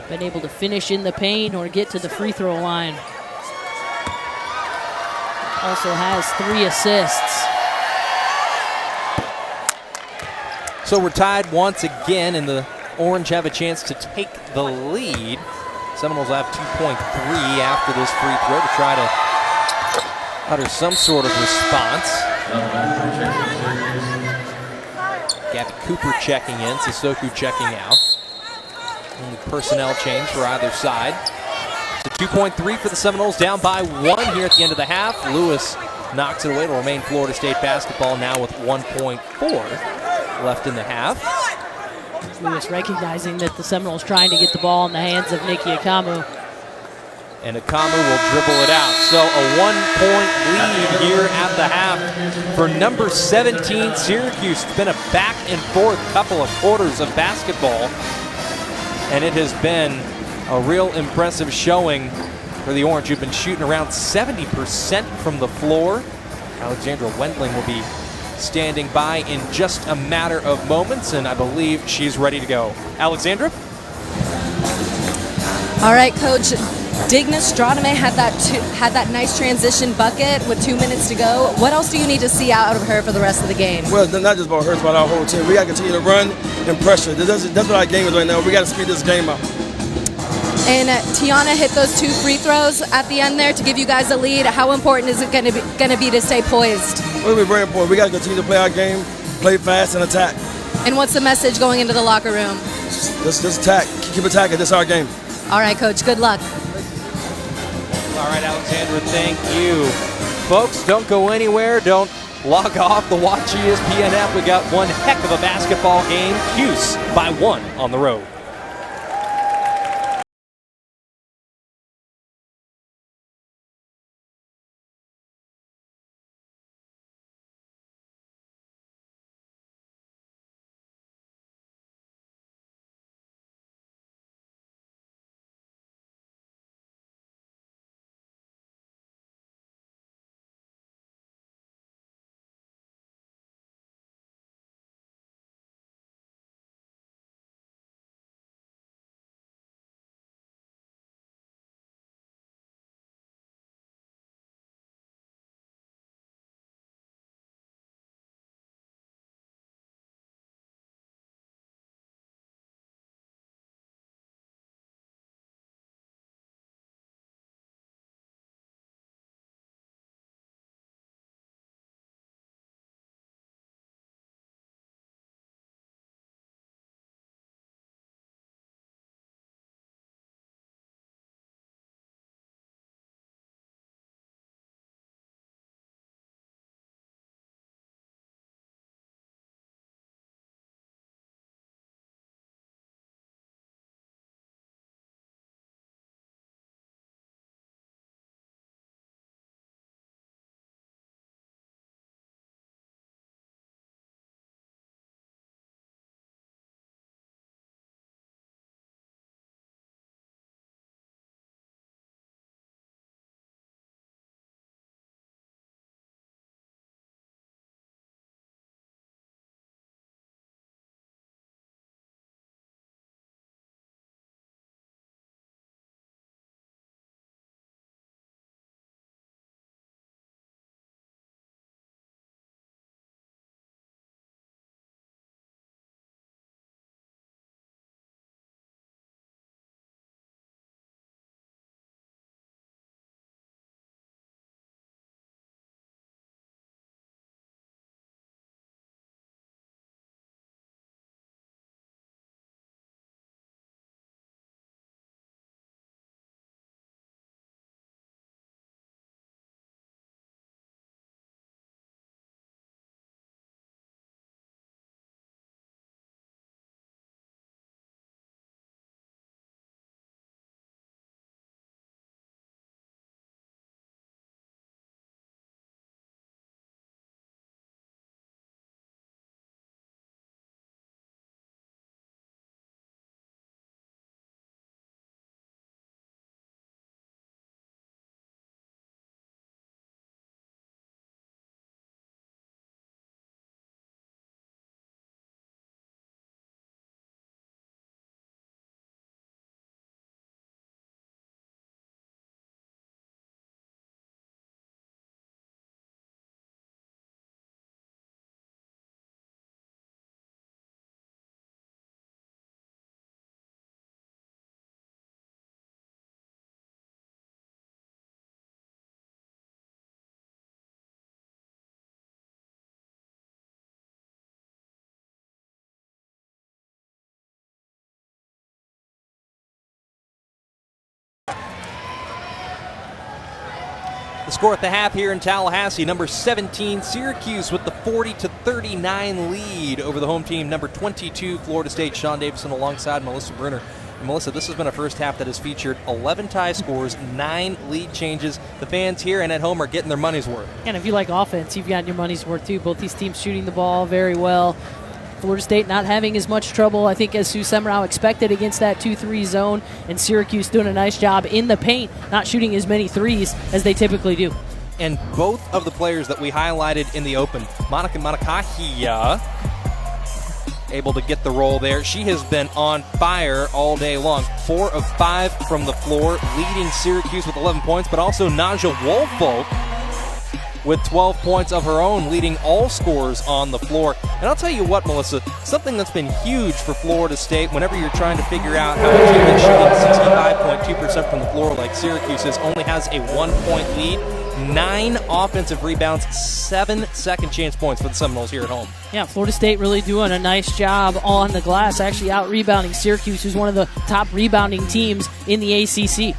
Been able to finish in the paint or get to the free throw line. Also has 3 assists. So we're tied once again, and the Orange have a chance to take the lead. Seminoles have 2.3 after this free throw to try to utter some sort of response. Gabby Cooper checking in, Sissoko checking out. Only personnel change for either side. So 2.3 for the Seminoles, down by 1 here at the end of the half. Lewis knocks it away. It'll remain Florida State basketball now with 1.4 left in the half. Lewis recognizing that the Seminoles trying to get the ball in the hands of Nikki Akamu. And Akamu will dribble it out. So a 1-point lead here at the half for number 17, Syracuse. It's been a back and forth couple of quarters of basketball, and it has been a real impressive showing for the Orange, who've been shooting around 70% from the floor. Alexandra Wendling will be standing by in just a matter of moments, and I believe she's ready to go. Alexandra? All right, Coach. Digna Stradame had that nice transition bucket with 2 minutes to go. What else do you need to see out of her for the rest of the game? Well, not just about her, it's about our whole team. We got to continue to run and pressure. That's what our game is right now. We got to speed this game up. And Tiana hit those 2 free throws at the end there to give you guys a lead. How important is it going to be to stay poised? It'll be very important. We got to continue to play our game, play fast, and attack. And what's the message going into the locker room? Just attack. Keep attacking. This is our game. All right, Coach. Good luck. All right, Alexandra, thank you. Folks, don't go anywhere. Don't log off the Watch ESPN app. We got one heck of a basketball game. Cuse by 1 on the road. The score at the half here in Tallahassee, number 17, Syracuse with the 40-39 lead over the home team, number 22, Florida State. Sean Davison alongside Melissa Bruner. And Melissa, this has been a first half that has featured 11 tie scores, 9 lead changes. The fans here and at home are getting their money's worth. And if you like offense, you've gotten your money's worth too. Both these teams shooting the ball very well. Florida State not having as much trouble, I think, as Sue Semrau expected against that 2-3 zone, and Syracuse doing a nice job in the paint, not shooting as many threes as they typically do. And both of the players that we highlighted in the open, Monica Monikahia, able to get the roll there. She has been on fire all day long. 4 of 5 from the floor, leading Syracuse with 11 points, but also Naja Woolfolk with 12 points of her own, leading all scorers on the floor. And I'll tell you what, Melissa, something that's been huge for Florida State whenever you're trying to figure out how a team that's shooting 65.2% from the floor like Syracuse is only has a 1-point lead, 9 offensive rebounds, 7 second chance points for the Seminoles here at home. Yeah, Florida State really doing a nice job on the glass, actually out-rebounding Syracuse, who's one of the top rebounding teams in the ACC.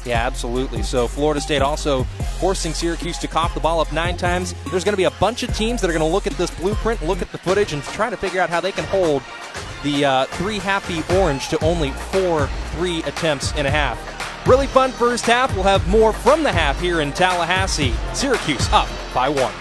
Yeah, absolutely. So Florida State also forcing Syracuse to cough the ball up 9 times. There's going to be a bunch of teams that are going to look at this blueprint, look at the footage, and try to figure out how they can hold the 3 happy Orange to only 4 3 attempts in a half. Really fun first half. We'll have more from the half here in Tallahassee. Syracuse up by 1.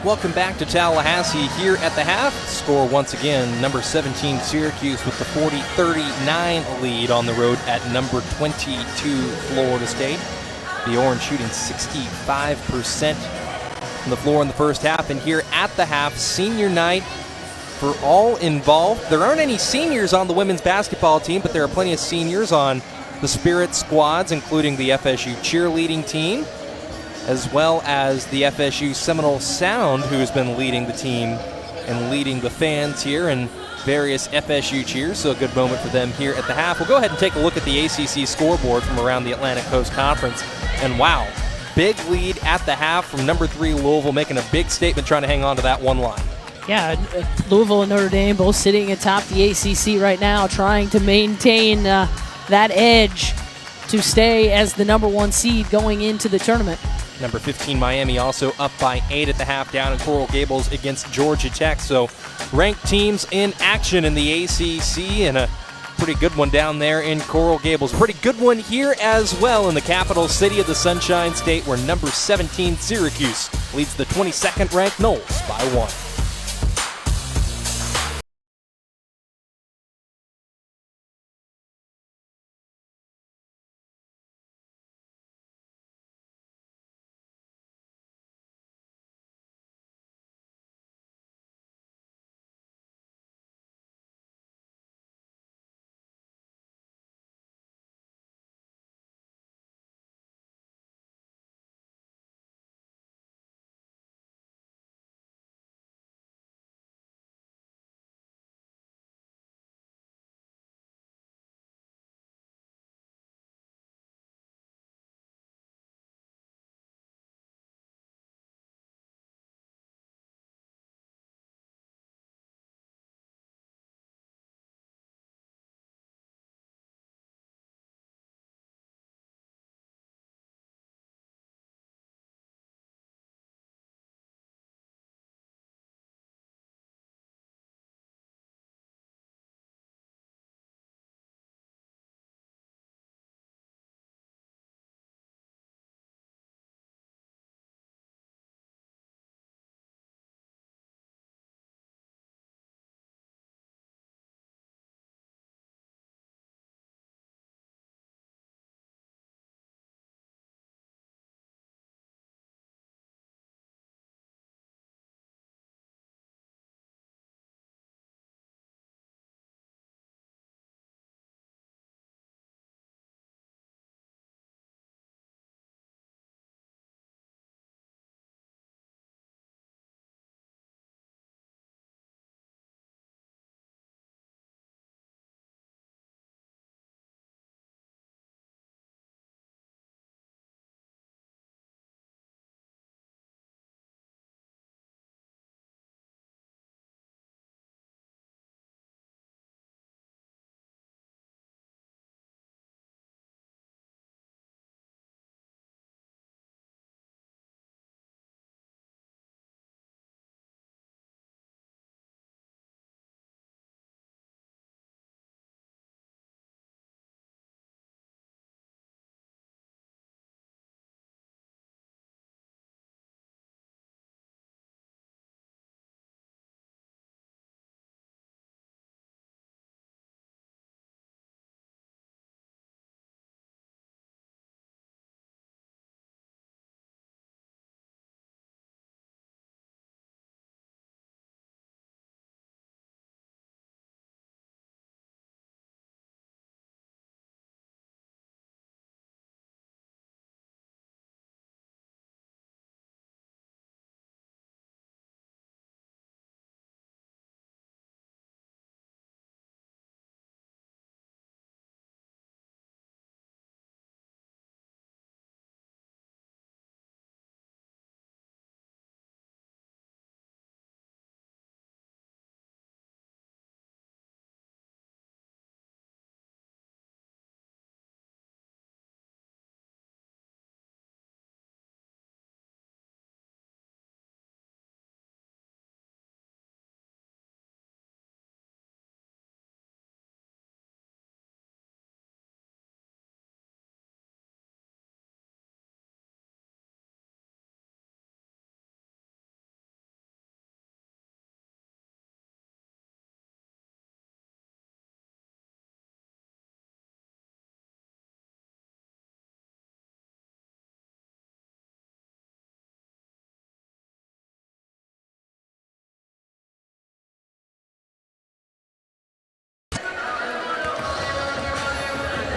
Welcome back to Tallahassee here at the half. Score once again, number 17 Syracuse with the 40-39 lead on the road at number 22 Florida State. The Orange shooting 65% from the floor in the first half. And here at the half, senior night for all involved. There aren't any seniors on the women's basketball team, but there are plenty of seniors on the Spirit squads, including the FSU cheerleading team, as well as the FSU Seminole Sound, who's been leading the team and leading the fans here in various FSU cheers. So a good moment for them here at the half. We'll go ahead and take a look at the ACC scoreboard from around the Atlantic Coast Conference. And wow, big lead at the half from number 3 Louisville, making a big statement, trying to hang on to that one line. Yeah, Louisville and Notre Dame both sitting atop the ACC right now, trying to maintain that edge to stay as the number 1 seed going into the tournament. Number 15 Miami also up by 8 at the half down in Coral Gables against Georgia Tech. So ranked teams in action in the ACC, and a pretty good one down there in Coral Gables. Pretty good one here as well in the capital city of the Sunshine State, where number 17 Syracuse leads the 22nd ranked Noles by 1.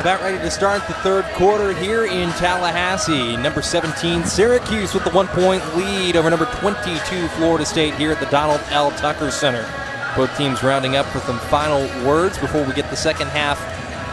About ready to start the third quarter here in Tallahassee. Number 17, Syracuse with the 1-point lead over number 22, Florida State here at the Donald L. Tucker Center. Both teams rounding up with some final words before we get the second half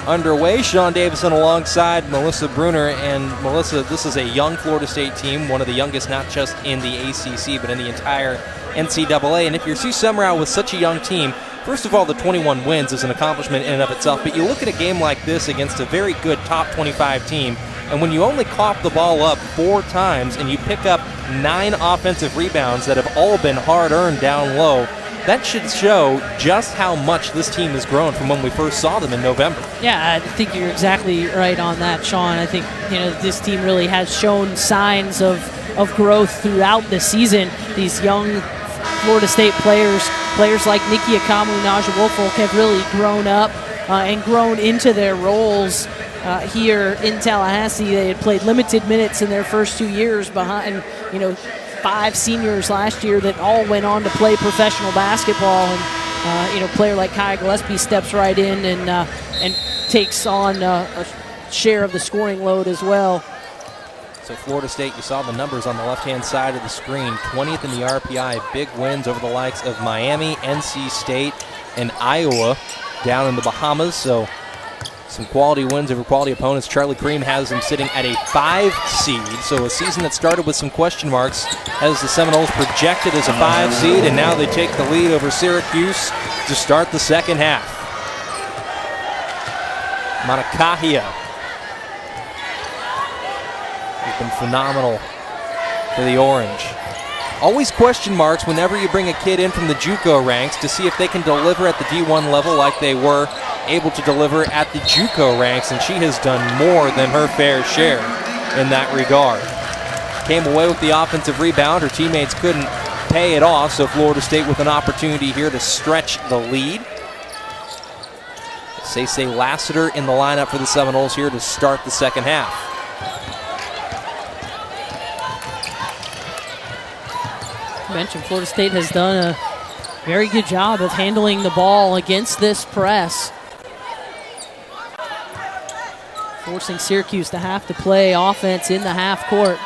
underway. Sean Davison alongside Melissa Bruner. And Melissa, this is a young Florida State team, one of the youngest not just in the ACC but in the entire NCAA. And if you're Sioux Semrau with such a young team, first of all, the 21 wins is an accomplishment in and of itself, but you look at a game like this against a very good top 25 team, and when you only cough the ball up 4 times and you pick up 9 offensive rebounds that have all been hard-earned down low, that should show just how much this team has grown from when we first saw them in November. Yeah, I think you're exactly right on that, Sean. I think this team really has shown signs of growth throughout the season. These young Florida State players like Nikki Akamu, Naja Woolfolk have really grown up and grown into their roles here in Tallahassee. They had played limited minutes in their first 2 years behind, 5 seniors last year that all went on to play professional basketball. And, a player like Kaya Gillespie steps right in and takes on a share of the scoring load as well. So Florida State, you saw the numbers on the left-hand side of the screen, 20th in the RPI, big wins over the likes of Miami, NC State, and Iowa down in the Bahamas. So some quality wins over quality opponents. Charlie Cream has them sitting at a 5 seed. So a season that started with some question marks has the Seminoles projected as a 5 seed, and now they take the lead over Syracuse to start the second half. Manakahia has been phenomenal for the Orange. Always question marks whenever you bring a kid in from the JUCO ranks to see if they can deliver at the D1 level like they were able to deliver at the JUCO ranks, and she has done more than her fair share in that regard. Came away with the offensive rebound. Her teammates couldn't pay it off, so Florida State with an opportunity here to stretch the lead. Cece Lassiter in the lineup for the Seminoles here to start the second half. I mentioned Florida State has done a very good job of handling the ball against this press, forcing Syracuse to have to play offense in the half court.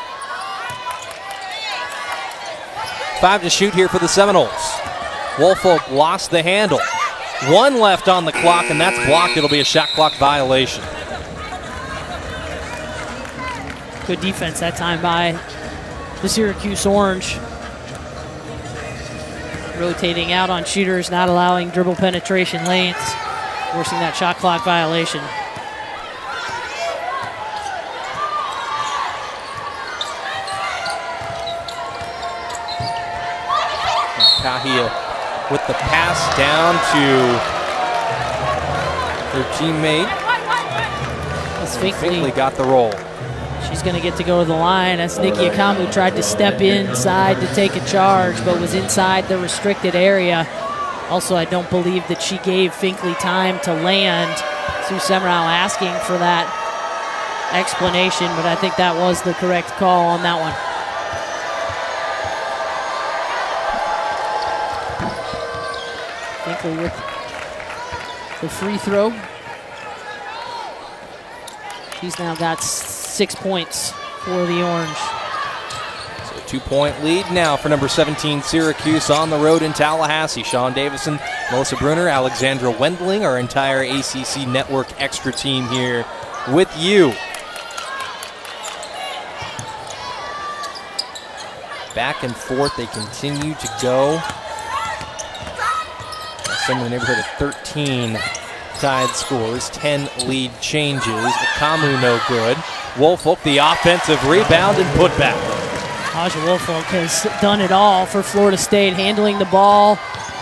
5 to shoot here for the Seminoles. Woolfolk lost the handle. 1 left on the clock, and that's blocked. It'll be a shot clock violation. Good defense that time by the Syracuse Orange. Rotating out on shooters, not allowing dribble penetration lanes, forcing that shot clock violation. Kahia with the pass down to her teammate. Finkley got the roll. She's going to get to go to the line as Nikki Akamu tried to step inside to take a charge, but was inside the restricted area. Also, I don't believe that she gave Finkley time to land. Sioux Semrau asking for that explanation, but I think that was the correct call on that one. Finkley with the free throw. He's now got 6 points for the Orange. So a 2-point lead now for number 17 Syracuse on the road in Tallahassee. Sean Davison, Melissa Bruner, Alexandra Wendling, our entire ACC Network Extra team here with you. Back and forth they continue to go. Somewhere in the neighborhood of 13 tied scores, 10 lead changes. Akamu no good. Woolfolk the offensive rebound and putback. Naja Woolfolk has done it all for Florida State, handling the ball,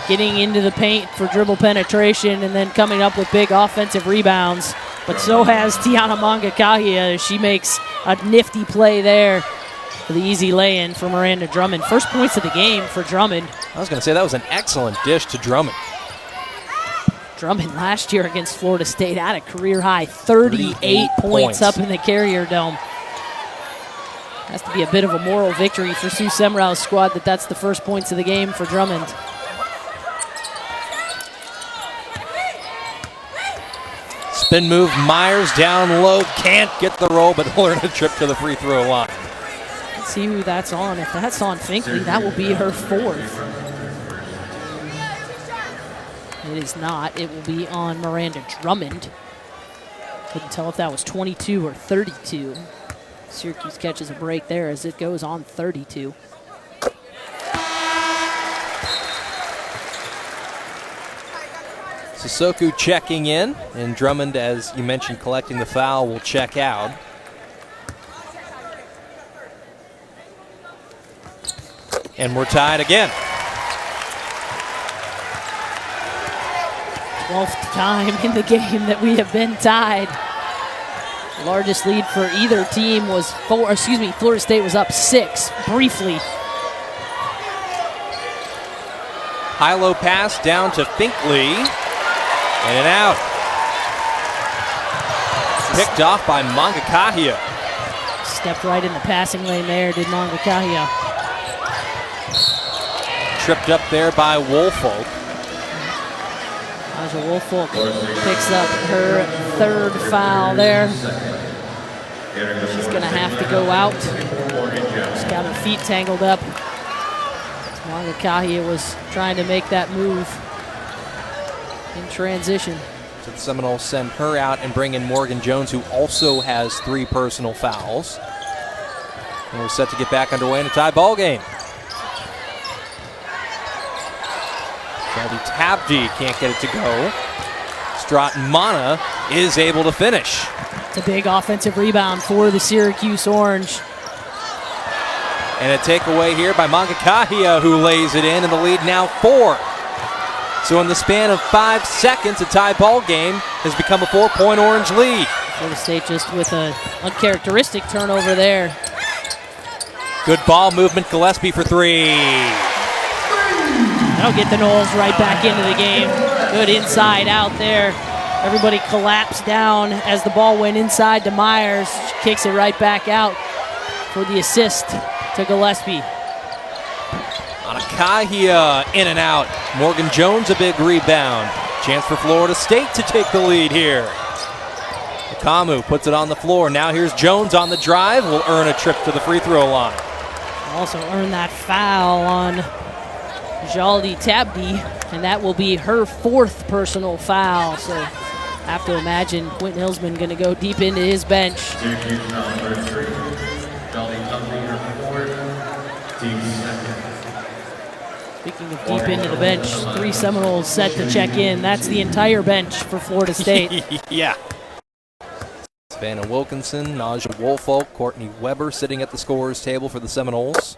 getting into the paint for dribble penetration, and then coming up with big offensive rebounds. But so has Tiana Mangakahia. She makes a nifty play there for the easy lay-in for Miranda Drummond. First points of the game for Drummond. I was going to say that was an excellent dish to Drummond. Drummond last year against Florida State had a career-high 38 points up in the Carrier Dome. Has to be a bit of a moral victory for Sioux Semrau's squad that's the first points of the game for Drummond. Spin move, Myers down low, can't get the roll, but will earn a trip to the free throw line. Let's see who that's on. If that's on Finkley, that will be her 4th. It is not. It will be on Miranda Drummond. Couldn't tell if that was 22 or 32. Syracuse catches a break there as it goes on 32. Sissoko checking in, and Drummond, as you mentioned, collecting the foul, will check out. And we're tied again. 12th time in the game that we have been tied. The largest lead for either team was Florida State was up 6 briefly. High-low pass down to Finkley. In and out. Picked off by Mangakahia. Stepped right in the passing lane there, did Mangakahia. Tripped up there by Woolfolk. Aja Woolfolk picks up her 3rd foul there. She's going to have to go out. She's got her feet tangled up. Mangakahia was trying to make that move in transition. So the Seminoles send her out and bring in Morgan Jones, who also has 3 personal fouls. And we're set to get back underway in a tie ball game. Shelby Tabdi can't get it to go. Stratton Mana is able to finish. It's a big offensive rebound for the Syracuse Orange. And a takeaway here by Mangakahia, who lays it in, and the lead now 4. So in the span of 5 seconds, a tie ball game has become a 4-point Orange lead. Florida State just with an uncharacteristic turnover there. Good ball movement, Gillespie for 3. That'll get the Noles right back into the game. Good inside out there. Everybody collapsed down as the ball went inside to Myers. She kicks it right back out for the assist to Gillespie. Anakahia in and out. Morgan Jones a big rebound. Chance for Florida State to take the lead here. Akamu puts it on the floor. Now here's Jones on the drive. Will earn a trip to the free throw line. Also earned that foul on Jaldi Tabdi, and that will be her 4th personal foul. So have to imagine Quentin Hillsman going to go deep into his bench. Speaking of deep into the bench, 3 Seminoles set to check in. That's the entire bench for Florida State. Yeah. Savannah Wilkinson, Naja Woolfolk, Courtney Weber sitting at the scorer's table for the Seminoles.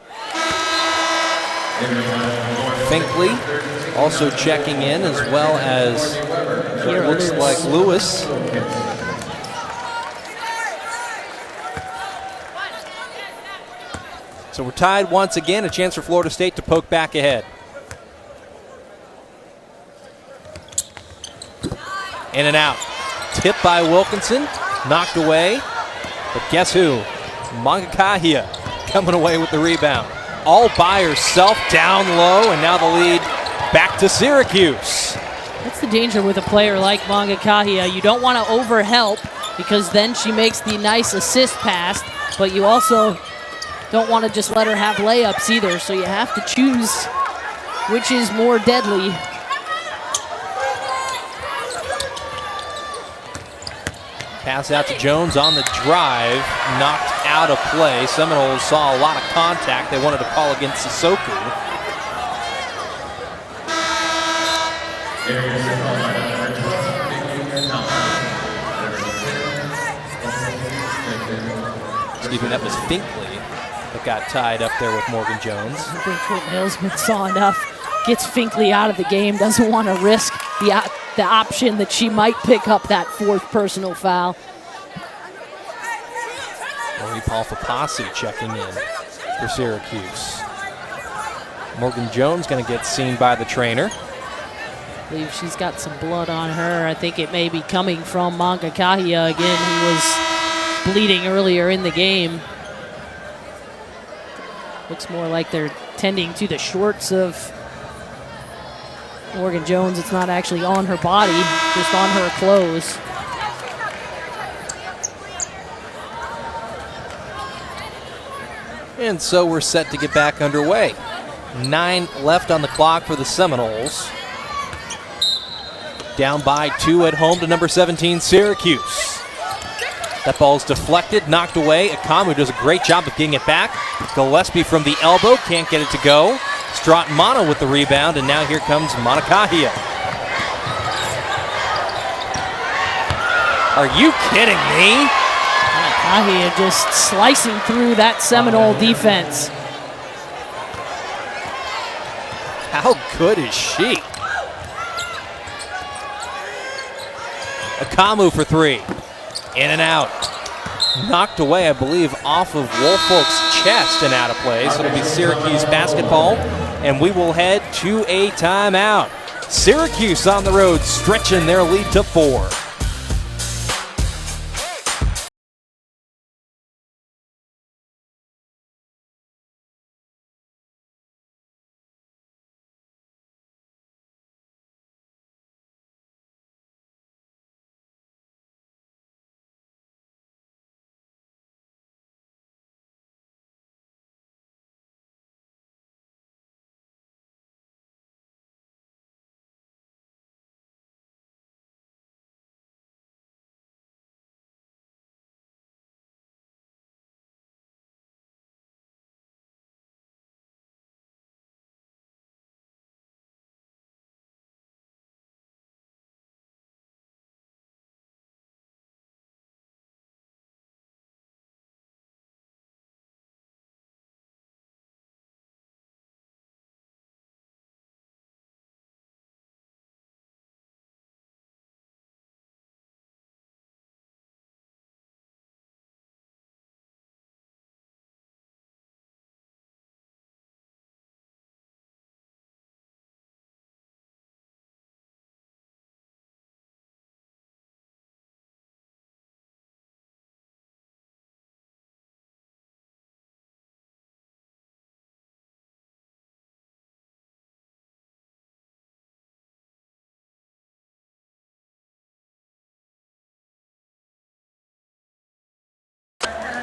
Finkley also checking in, as well as it looks like Lewis. So we're tied once again, a chance for Florida State to poke back ahead. In and out. Tipped by Wilkinson, knocked away. But guess who? Mangakahia coming away with the rebound. All by herself down low, and now the lead back to Syracuse. That's the danger with a player like Mangakahia. You don't want to overhelp because then she makes the nice assist pass, but you also don't want to just let her have layups either, so you have to choose which is more deadly. Pass out to Jones on the drive, knocked out of play. Seminoles saw a lot of contact. They wanted to call against Sissoko. Excuse me, that was Finkley that got tied up there with Morgan Jones. I think Quentin Hillsman saw enough. Gets Finkley out of the game, doesn't want to risk the option that she might pick up that 4th personal foul. Marie Paul Fapasi checking in for Syracuse. Morgan Jones going to get seen by the trainer. I believe she's got some blood on her. I think it may be coming from Mangakahia again, who was bleeding earlier in the game. Looks more like they're tending to the shorts of Morgan Jones. It's not actually on her body, just on her clothes. And so we're set to get back underway. 9 left on the clock for the Seminoles. Down by 2 at home to number 17, Syracuse. That ball's deflected, knocked away. Akamu does a great job of getting it back. Gillespie from the elbow, can't get it to go. Stratmana with the rebound, and now here comes Monacahia. Are you kidding me? Monacahia just slicing through that Seminole defense. How good is she? Akamu for 3. In and out. Knocked away, I believe, off of Woolfolk's chest and out of play. So it'll be Syracuse basketball, and we will head to a timeout. Syracuse on the road, stretching their lead to 4.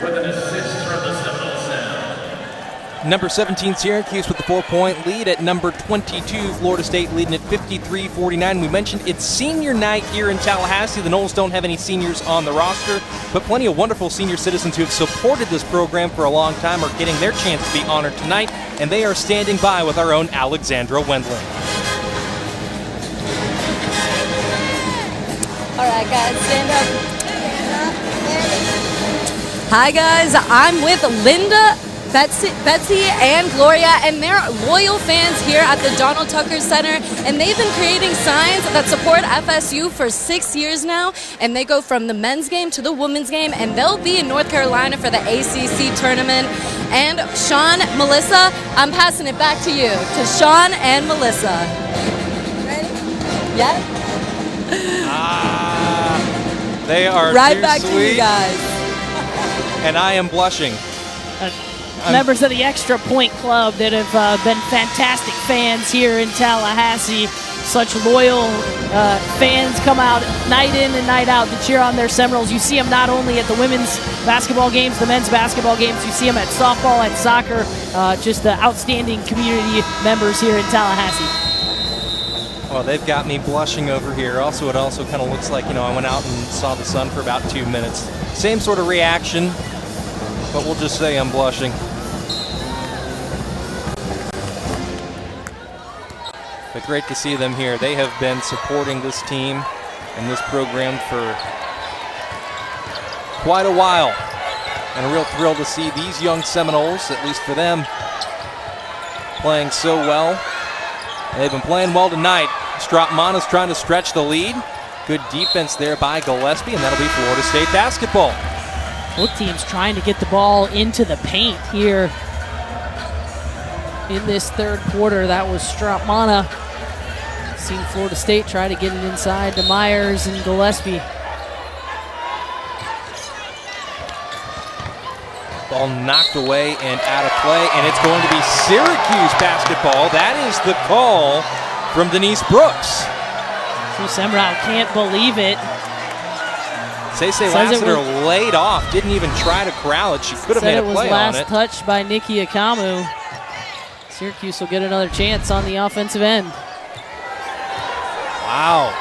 With an assist from the Seminoles now. Number 17, Syracuse with the 4-point lead. At number 22, Florida State leading at 53-49. We mentioned it's senior night here in Tallahassee. The Noles don't have any seniors on the roster, but plenty of wonderful senior citizens who have supported this program for a long time are getting their chance to be honored tonight, and they are standing by with our own Alexandra Wendling. All right, guys, stand up. Hi, guys. I'm with Linda, Betsy, and Gloria, and they're loyal fans here at the Donald Tucker Center, and they've been creating signs that support FSU for 6 years now, and they go from the men's game to the women's game, and they'll be in North Carolina for the ACC tournament. And Sean, Melissa, I'm passing it back to you, to Sean and Melissa. Ready? Yeah? They are Right too back sweet, to you guys. and I am blushing. Members of the Extra Point Club that have been fantastic fans here in Tallahassee. Such loyal fans come out night in and night out to cheer on their Seminoles. You see them not only at the women's basketball games, the men's basketball games, you see them at softball, at soccer, just the outstanding community members here in Tallahassee. Well, they've got me blushing over here. Also, it also kind of looks like, I went out and saw the sun for about 2 minutes. Same sort of reaction, but we'll just say I'm blushing. But great to see them here. They have been supporting this team and this program for quite a while. And a real thrill to see these young Seminoles, at least for them, playing so well. They've been playing well tonight. Stratmana's trying to stretch the lead. Good defense there by Gillespie, and that'll be Florida State basketball. Both teams trying to get the ball into the paint here in this third quarter. That was Stratmana. Seen Florida State try to get it inside to Myers and Gillespie. Ball knocked away and out of play, and it's going to be Syracuse basketball. That is the call from Denise Brooks. So Semrau can't believe it. Says Lassiter laid off, didn't even try to corral it. She could have made a play on it. It was last touched by Nikki Akamu. Syracuse will get another chance on the offensive end. Wow.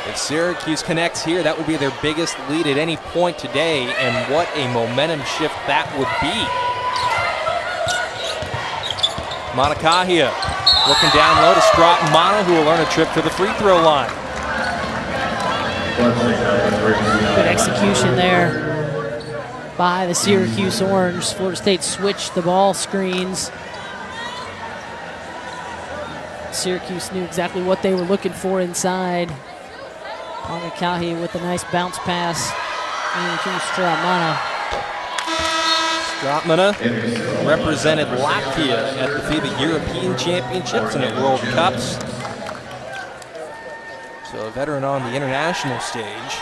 If Syracuse connects here, that would be their biggest lead at any point today, and what a momentum shift that would be. Monacahia looking down low to Strop Mana, who will earn a trip to the free throw line. Good execution there by the Syracuse Orange. Florida State switched the ball screens. Syracuse knew exactly what they were looking for inside. Monacahia with a nice bounce pass into Stratmana. Stratmana represented Latvia at the FIBA European Championships and at World Cups. So a veteran on the international stage.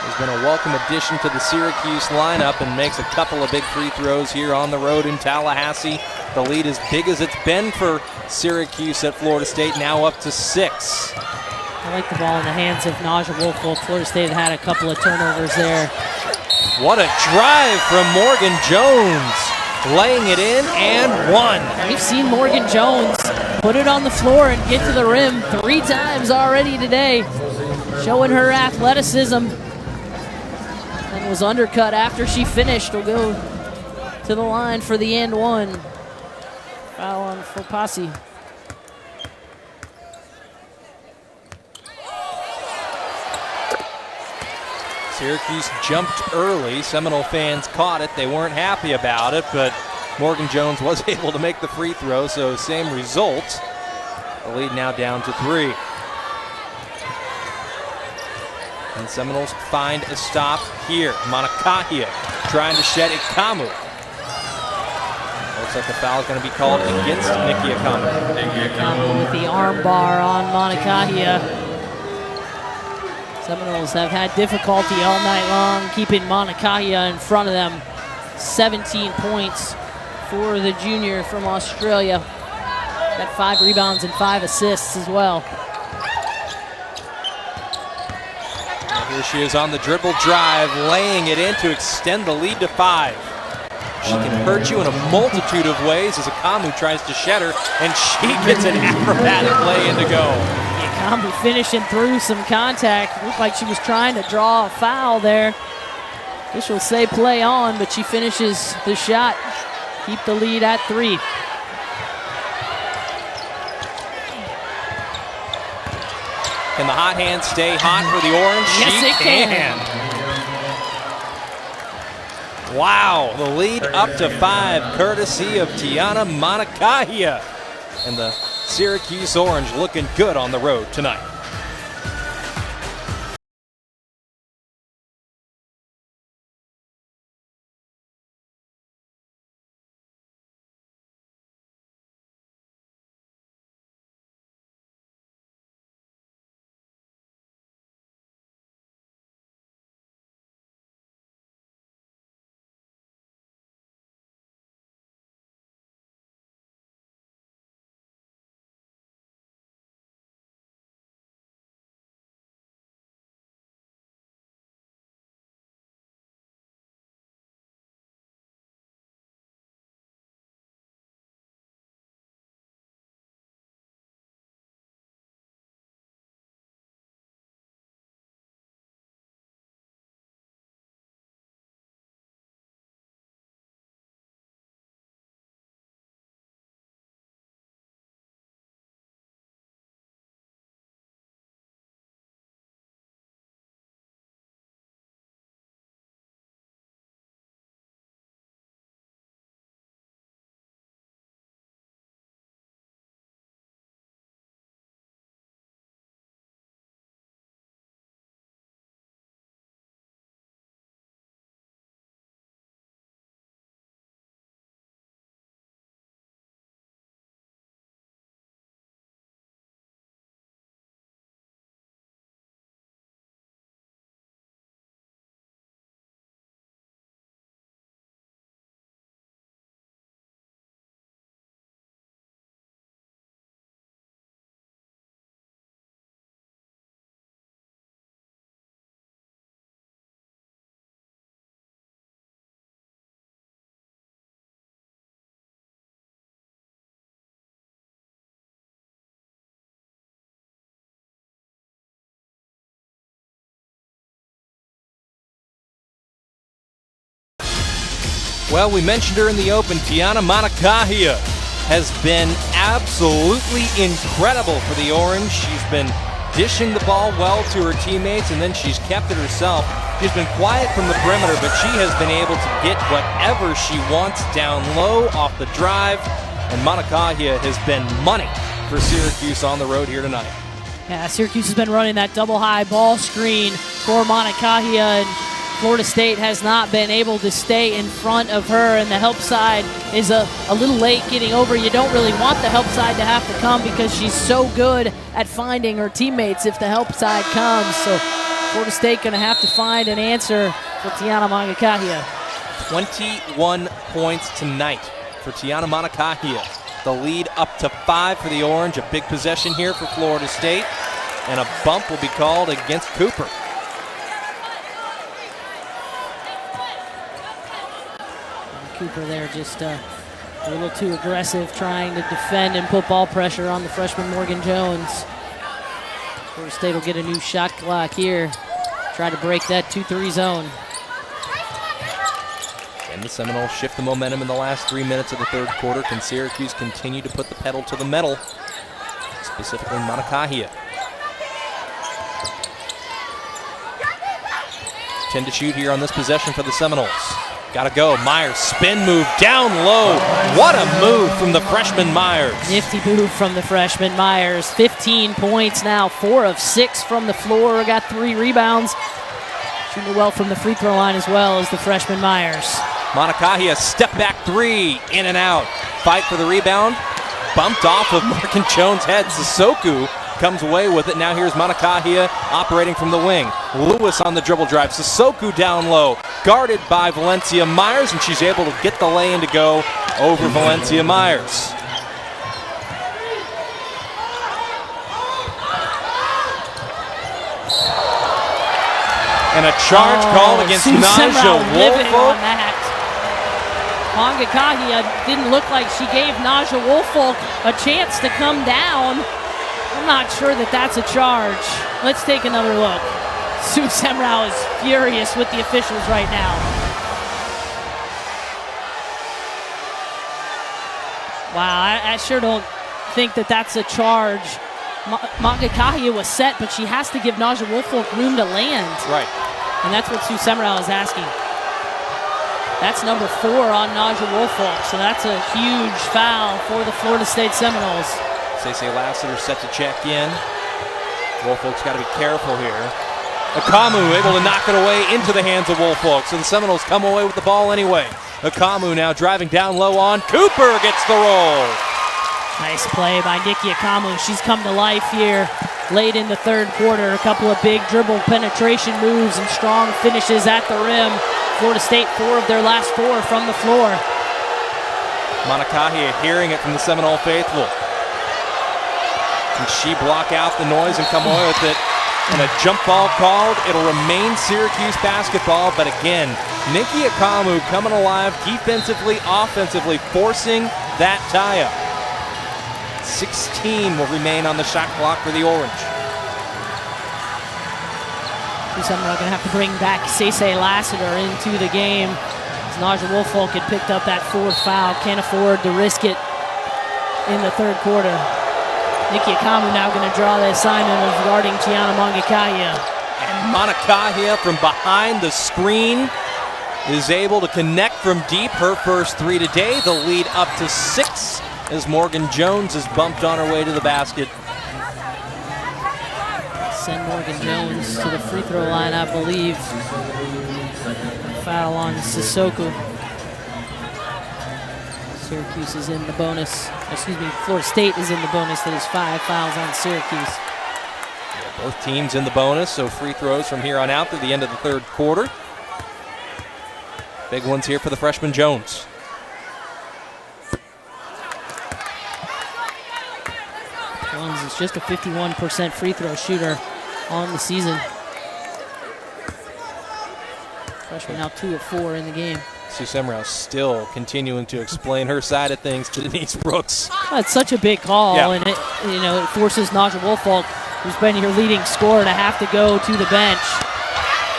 Has been a welcome addition to the Syracuse lineup and makes a couple of big free throws here on the road in Tallahassee. The lead as big as it's been for Syracuse at Florida State, now up to 6. I like the ball in the hands of Naja Wolfel. Florida State had a couple of turnovers there. What a drive from Morgan Jones. Laying it in and one. We've seen Morgan Jones put it on the floor and get to the rim 3 times already today, showing her athleticism, and was undercut after she finished. Will go to the line for the and one. Foul on Fopasi. Syracuse jumped early. Seminole fans caught it. They weren't happy about it, but Morgan Jones was able to make the free throw, so same result. The lead now down to 3. And Seminoles find a stop here. Monacahia trying to shed Ikamu. Looks like the foul is going to be called against Nikki Ikamu. Ikamu with the arm bar on Monacahia. Seminoles have had difficulty all night long keeping Monacahia in front of them. 17 points for the junior from Australia. Got 5 rebounds and 5 assists as well. Here she is on the dribble drive, laying it in to extend the lead to 5. She can hurt you in a multitude of ways as Ikamu tries to shed her, and she gets an acrobatic lay in to go. Ikamu finishing through some contact. Looked like she was trying to draw a foul there. Officials say play on, but she finishes the shot. Keep the lead at 3. Can the hot hand stay hot for the Orange? Yes, it can. Wow, the lead up to 5, courtesy of Tiana Monacahia. And the Syracuse Orange looking good on the road tonight. Well, we mentioned her in the open. Tiana Monacahia has been absolutely incredible for the Orange. She's been dishing the ball well to her teammates, and then she's kept it herself. She's been quiet from the perimeter, but she has been able to get whatever she wants down low off the drive, and Monacahia has been money for Syracuse on the road here tonight. Yeah, Syracuse has been running that double high ball screen for Monacahia, and Florida State has not been able to stay in front of her, and the help side is a little late getting over. You don't really want the help side to have to come because she's so good at finding her teammates if the help side comes. So Florida State going to have to find an answer for Tiana Monacahia. 21 points tonight for Tiana Monacahia. The lead up to 5 for the Orange. A big possession here for Florida State, and a bump will be called against Cooper. Cooper there just a little too aggressive, trying to defend and put ball pressure on the freshman Morgan Jones. Florida State will get a new shot clock here. Try to break that 2-3 zone. And the Seminoles shift the momentum in the last 3 minutes of the third quarter. Can Syracuse continue to put the pedal to the metal? Specifically Monacahia. 10 to shoot here on this possession for the Seminoles. Gotta go. Myers, spin move down low. What a move from the freshman Myers. Nifty move from the freshman Myers. 15 points now, 4 of 6 from the floor. Got 3 rebounds. Shooting well from the free throw line as well as the freshman Myers. Monacahia, step back 3, in and out. Fight for the rebound. Bumped off of Morgan Jones' head. Sissoko comes away with it. Now here's Monacahia operating from the wing. Lewis on the dribble drive. Sissoko down low. Guarded by Valencia Myers, and she's able to get the lay-in to go over Valencia Myers. And a charge called against Naja Woolfolk. Monacahia didn't look like she gave Naja Woolfolk a chance to come down. I'm not sure that that's a charge. Let's take another look. Sue Semrau is furious with the officials right now. Wow, I sure don't think that that's a charge. Monacahia was set, but she has to give Naja Woolfolk room to land. Right. And that's what Sue Semrau is asking. That's number 4 on Naja Woolfolk, so that's a huge foul for the Florida State Seminoles. Cece Lassiter set to check in. Woolfolk's got to be careful here. Akamu able to knock it away into the hands of Woolfolk, so the Seminoles come away with the ball anyway. Akamu now driving down low on Cooper, gets the roll. Nice play by Nikki Akamu. She's come to life here late in the third quarter. A couple of big dribble penetration moves and strong finishes at the rim. Florida State 4 of their last 4 from the floor. Monacahia hearing it from the Seminole faithful. Can she block out the noise and come away with it? And a jump ball called. It'll remain Syracuse basketball, but again, Nikki Akamu coming alive defensively, offensively, forcing that tie-up. 16 will remain on the shot clock for the Orange. We're going to have to bring back Cece Lassiter into the game. As Naja Woolfolk had picked up that 4th foul. Can't afford to risk it in the third quarter. Nikki Akamu now going to draw the assignment of guarding Tiana Monacahia. And Monacahia from behind the screen is able to connect from deep. Her first 3 today. The lead up to 6 as Morgan Jones is bumped on her way to the basket. Send Morgan Jones to the free throw line, I believe. Foul on Sissoko. Syracuse is in the bonus. Excuse me, Florida State is in the bonus. That is 5 fouls on Syracuse. Yeah, both teams in the bonus, so free throws from here on out to the end of the third quarter. Big ones here for the freshman Jones. Jones is just a 51% free throw shooter on the season. Freshman now 2 of 4 in the game. Sue Semrau still continuing to explain her side of things to Denise Brooks. It's such a big call, yeah. And it forces Naja Woolfolk, who's been your leading scorer, to have to go to the bench.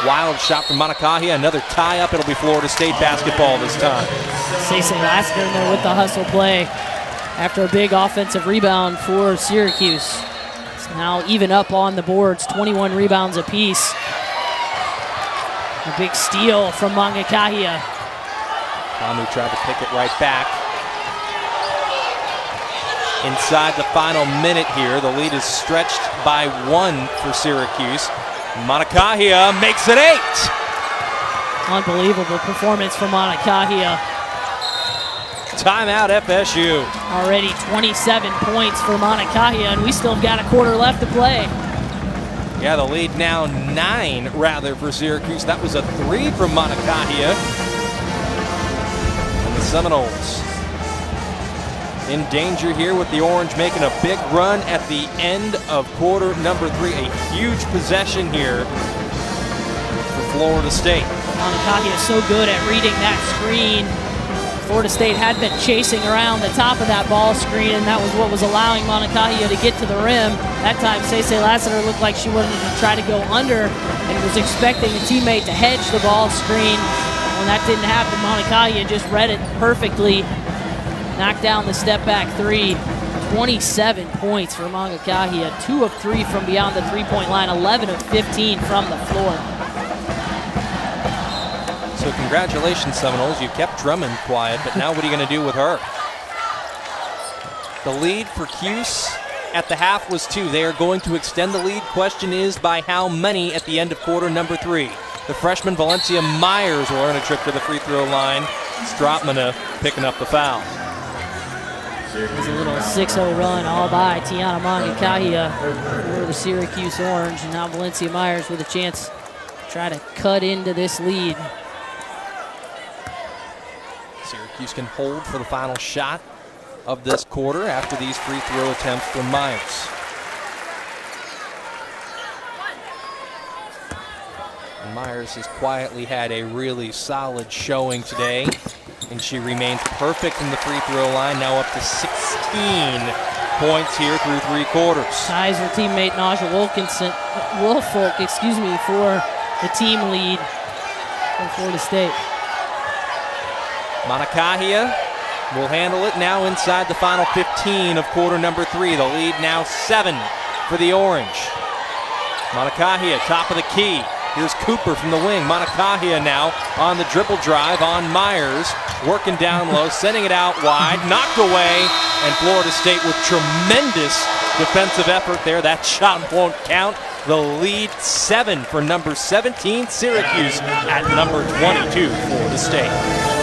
Wild shot from Monacahia. Another tie-up. It'll be Florida State basketball this time. Stacey Lassiter in there with the hustle play after a big offensive rebound for Syracuse. It's now even up on the boards, 21 rebounds apiece. A big steal from Monacahia. Kamu tried to pick it right back. Inside the final minute here, the lead is stretched by 1 for Syracuse. Monacahia makes it 8. Unbelievable performance from Monacahia. Timeout FSU. Already 27 points for Monacahia, and we still have got a quarter left to play. Yeah, the lead now 9 rather for Syracuse. That was a 3 from Monacahia. And the Seminoles in danger here with the Orange making a big run at the end of quarter number 3. A huge possession here for Florida State. Monacahia is so good at reading that screen. Florida State had been chasing around the top of that ball screen, and that was what was allowing Monacahia to get to the rim. That time, Stacey Lassiter looked like she wanted to try to go under and was expecting a teammate to hedge the ball screen. When that didn't happen, Monacahia just read it perfectly. Knocked down the step-back 3. 27 points for Monacahia. 2 of 3 from beyond the three-point line. 11 of 15 from the floor. So congratulations, Seminoles. You kept Drummond quiet, but now what are you going to do with her? The lead for Cuse at the half was 2. They are going to extend the lead. Question is by how many at the end of quarter number 3? The freshman Valencia Myers will earn a trip to the free throw line. Stropmana picking up the foul. It was a little 6-0 run all by Tiana Monacahia for the Syracuse Orange. And now Valencia Myers with a chance to try to cut into this lead. Syracuse can hold for the final shot of this quarter after these free throw attempts from Myers. And Myers has quietly had a really solid showing today, and she remains perfect from the free throw line, now up to 16 points here through 3 quarters. Ties her teammate Naja Woolfolk, for the team lead from Florida State. Monacahia will handle it now inside the final 15 of quarter number 3. The lead now 7 for the Orange. Monacahia, top of the key. Here's Cooper from the wing. Monacahia now on the dribble drive on Myers. Working down low, sending it out wide. Knocked away, and Florida State with tremendous defensive effort there. That shot won't count. The lead 7 for number 17, Syracuse, at number 22, Florida State.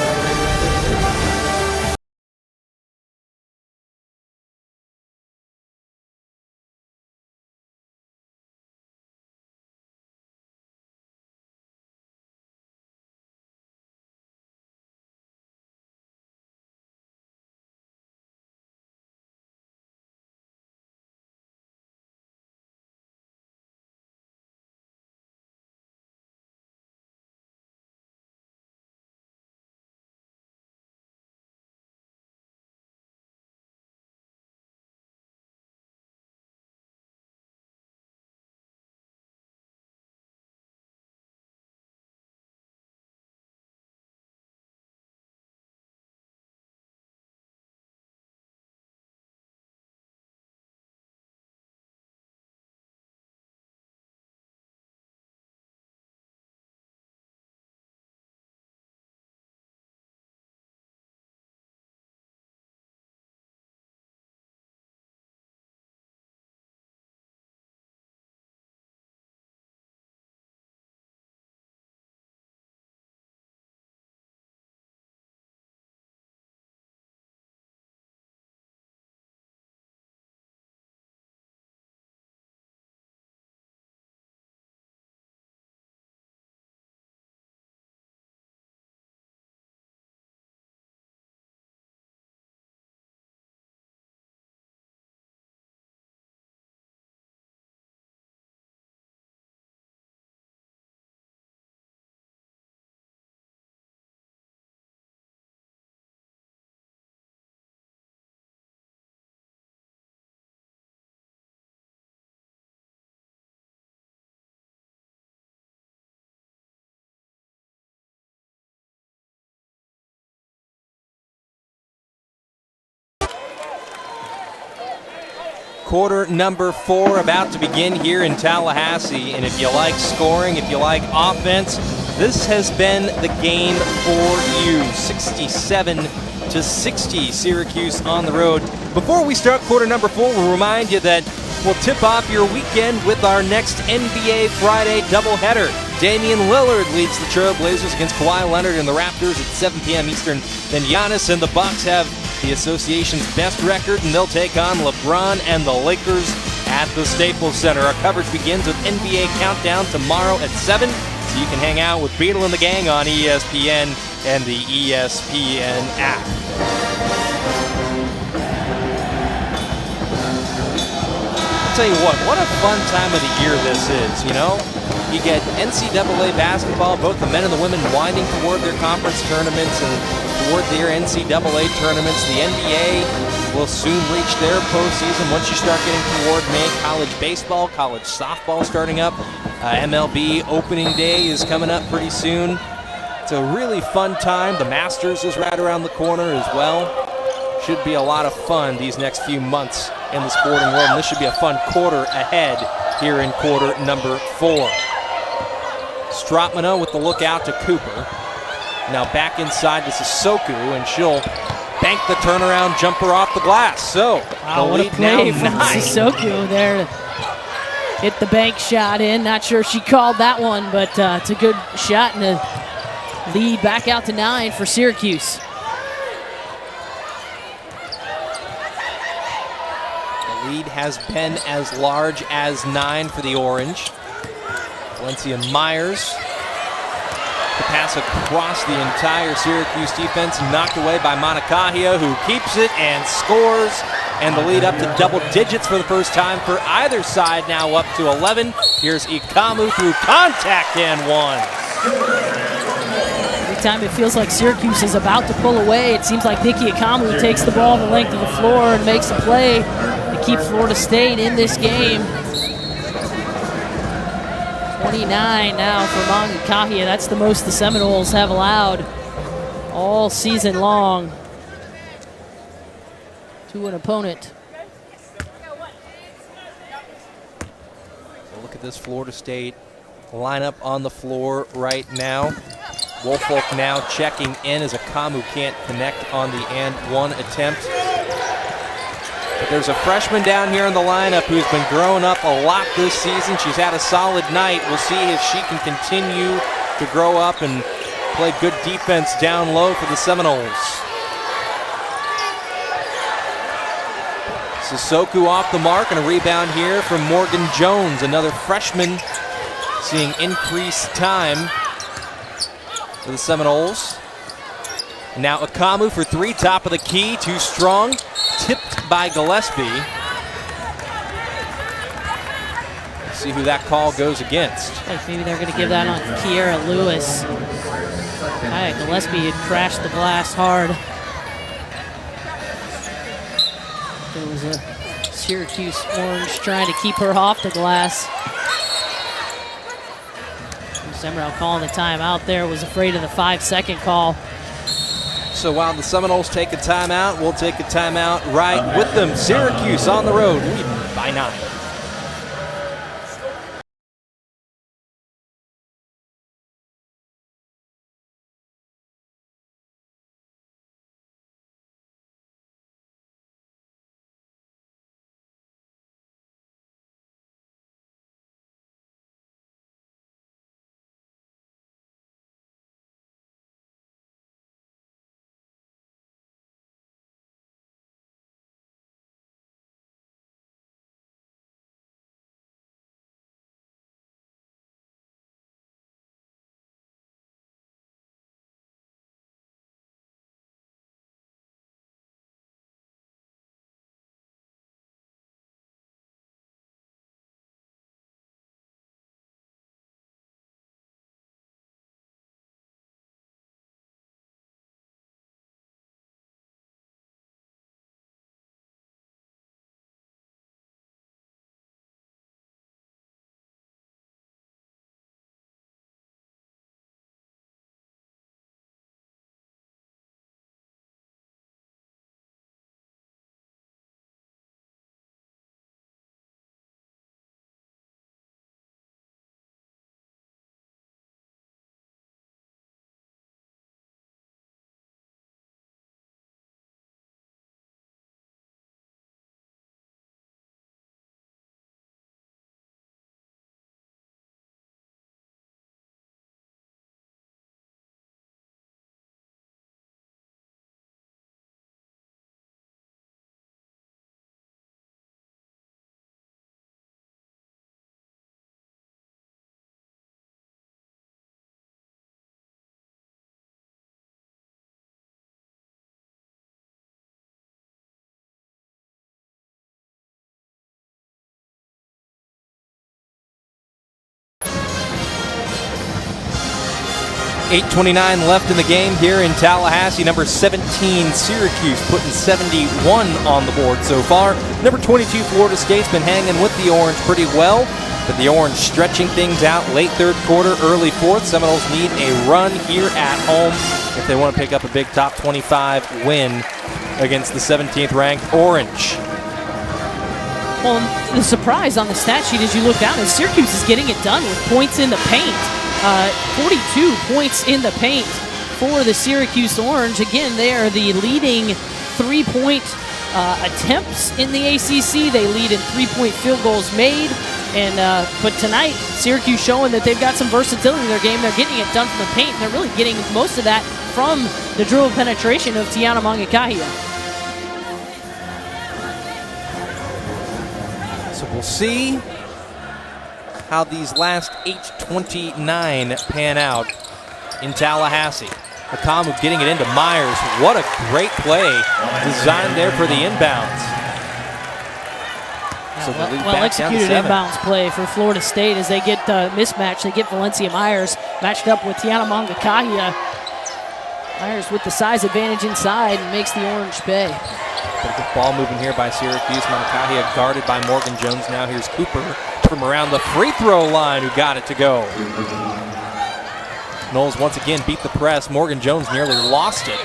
Quarter number 4 about to begin here in Tallahassee. And if you like scoring, if you like offense, this has been the game for you. 67-60, Syracuse on the road. Before we start quarter number 4, we'll remind you that we'll tip off your weekend with our next NBA Friday doubleheader. Damian Lillard leads the Trailblazers against Kawhi Leonard and the Raptors at 7 p.m. Eastern. Then Giannis and the Bucks have the association's best record, and they'll take on LeBron and the Lakers at the Staples Center. Our coverage begins with NBA Countdown tomorrow at 7, so you can hang out with Beetle and the gang on ESPN and the ESPN app. I'll tell you what a fun time of the year this is, you know? You get NCAA basketball, both the men and the women winding toward their conference tournaments and toward their NCAA tournaments. The NBA will soon reach their postseason once you start getting toward May. College baseball, college softball starting up. MLB opening day is coming up pretty soon. It's a really fun time. The Masters is right around the corner as well. Should be a lot of fun these next few months in the sporting world. And this should be a fun quarter ahead here in quarter number 4. Stratmano with the look out to Cooper. Now back inside to Sissoko, and she'll bank the turnaround jumper off the glass. So the what lead a play now from 9. Sissoko there to hit the bank shot in. Not sure she called that one, but it's a good shot and a lead back out to 9 for Syracuse. The lead has been as large as 9 for the Orange. Valencia Myers. The pass across the entire Syracuse defense, knocked away by Monacahia, who keeps it and scores. And the lead up to double digits for the first time for either side, now up to 11. Here's Ikamu through contact and 1. Every time it feels like Syracuse is about to pull away, it seems like Nikki Ikamu takes the ball the length of the floor and makes a play to keep Florida State in this game. 29 now for Monacahia. That's the most the Seminoles have allowed all season long to an opponent. So look at this Florida State lineup on the floor right now. Woolfolk now checking in as Ikamu can't connect on the and 1 attempt. But there's a freshman down here in the lineup who's been growing up a lot this season. She's had a solid night. We'll see if she can continue to grow up and play good defense down low for the Seminoles. Sissoko off the mark, and a rebound here from Morgan Jones, another freshman seeing increased time for the Seminoles. And now Ikamu for 3, top of the key, too strong. Tipped by Gillespie. Let's see who that call goes against. Like maybe they're going to give that on Kiera Lewis. Gillespie had crashed the glass hard. There was a Syracuse Orange trying to keep her off the glass. Semrau calling the timeout there, was afraid of the 5-second call. So while the Seminoles take a timeout, we'll take a timeout right with them. Syracuse on the road, leading by 9. 8:29 left in the game here in Tallahassee. Number 17, Syracuse, putting 71 on the board so far. Number 22, Florida State's been hanging with the Orange pretty well, but the Orange stretching things out late third quarter, early fourth. Seminoles need a run here at home if they want to pick up a big top 25 win against the 17th ranked Orange. Well, the surprise on the stat sheet as you look down is Syracuse is getting it done with points in the paint. 42 points in the paint for the Syracuse Orange. Again, they are the leading three-point attempts in the ACC. They lead in three-point field goals made. But tonight, Syracuse showing that they've got some versatility in their game. They're getting it done from the paint, and they're really getting most of that from the dribble penetration of Tiana Mangakahia. So we'll see how these last 8:29 pan out in Tallahassee. Akamu getting it into Myers. What a great play designed there for the inbounds. So well executed inbounds play for Florida State as they get the mismatch. They get Valencia Myers matched up with Tiana Mangakahia. Myers with the size advantage inside and makes the Orange pay. But a good ball moving here by Syracuse. Mangakahia guarded by Morgan Jones. Now here's Cooper from around the free throw line who got it to go. Knowles once again beat the press. Morgan Jones nearly lost it.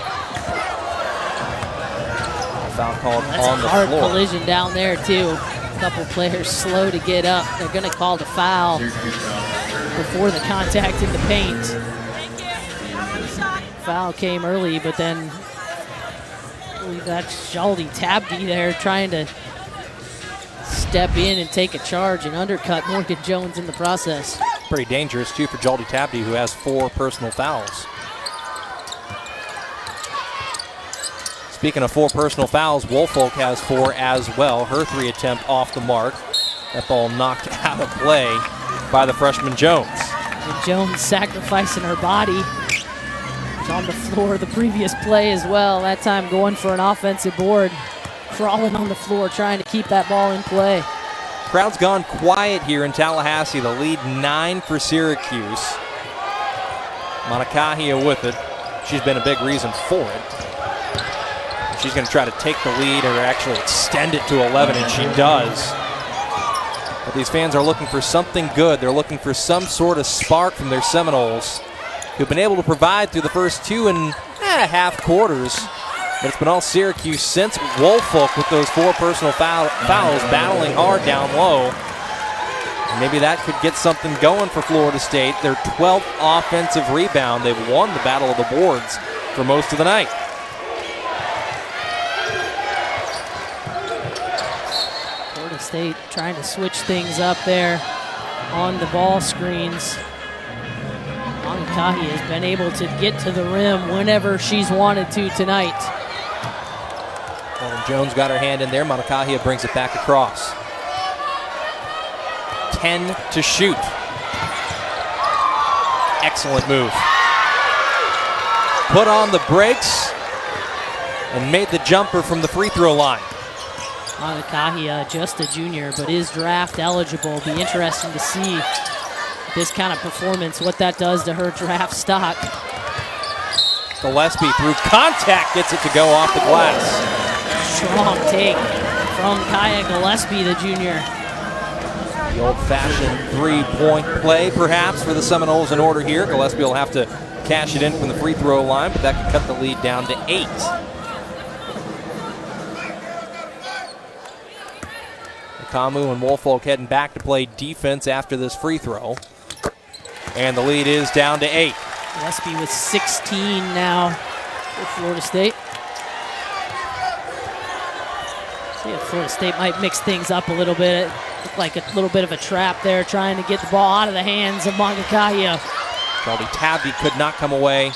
Foul called That's on the a hard floor. collision down there too. A couple players slow to get up. They're going to call the foul before the contact in the paint. Foul came early, but then I believe that's Jaldi Tabdi there trying to step in and take a charge and undercut Morgan Jones in the process. Pretty dangerous too for Jaldi Tabdi, who has 4 personal fouls. Speaking of 4 personal fouls, Woolfolk has 4 as well. Her 3 attempt off the mark. That ball knocked out of play by the freshman Jones. And Jones sacrificing her body. She's on the floor the previous play as well. That time going for an offensive board. Crawling on the floor, trying to keep that ball in play. Crowd's gone quiet here in Tallahassee. The lead 9 for Syracuse. Mangakahia with it. She's been a big reason for it. She's going to try to take the lead or actually extend it to 11, and she does. But these fans are looking for something good. They're looking for some sort of spark from their Seminoles, who've been able to provide through the first 2.5 quarters. But it's been all Syracuse since. Woolfolk with those 4 personal fouls, battling hard down low. And maybe that could get something going for Florida State. Their 12th offensive rebound. They've won the battle of the boards for most of the night. Florida State trying to switch things up there on the ball screens. Mangakahia has been able to get to the rim whenever she's wanted to tonight. Morgan Jones got her hand in there. Mangakahia brings it back across. 10 to shoot. Excellent move. Put on the brakes and made the jumper from the free throw line. Mangakahia, just a junior, but is draft eligible. Be interesting to see this kind of performance, what that does to her draft stock. Gillespie through contact gets it to go off the glass. Strong take from Kaya Gillespie, the junior. The old-fashioned three-point play, perhaps, for the Seminoles in order here. Gillespie will have to cash it in from the free throw line, but that could cut the lead down to 8. Akamu and Woolfolk heading back to play defense after this free throw. And the lead is down to 8. Gillespie with 16 now for Florida State. See if Florida State might mix things up a little bit. It looked like a little bit of a trap there, trying to get the ball out of the hands of Mangakahia. Jaldi Tabdi could not come away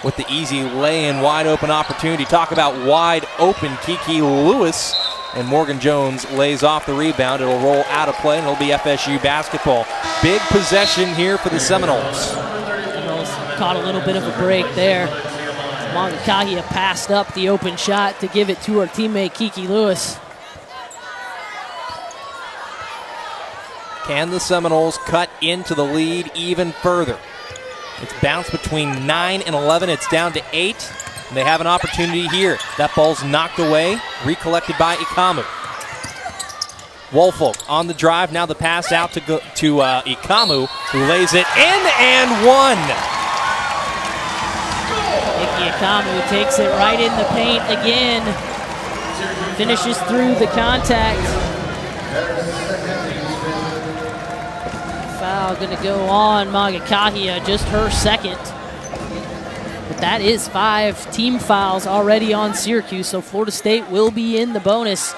with the easy lay-in wide open opportunity. Talk about wide open. Kiki Lewis and Morgan Jones lays off the rebound. It'll roll out of play and it'll be FSU basketball. Big possession here for the Seminoles. Seminoles caught a little bit of a break there. Mangakahia passed up the open shot to give it to her teammate Kiki Lewis. Can the Seminoles cut into the lead even further? It's bounced between 9 and 11. It's down to 8. And they have an opportunity here. That ball's knocked away, recollected by Ikamu. Woolfolk on the drive. Now the pass out to Ikamu, who lays it in and one. Nikki Ikamu takes it right in the paint again. Finishes through the contact. Foul going to go on Magakahia, just her second. But that is 5 team fouls already on Syracuse, so Florida State will be in the bonus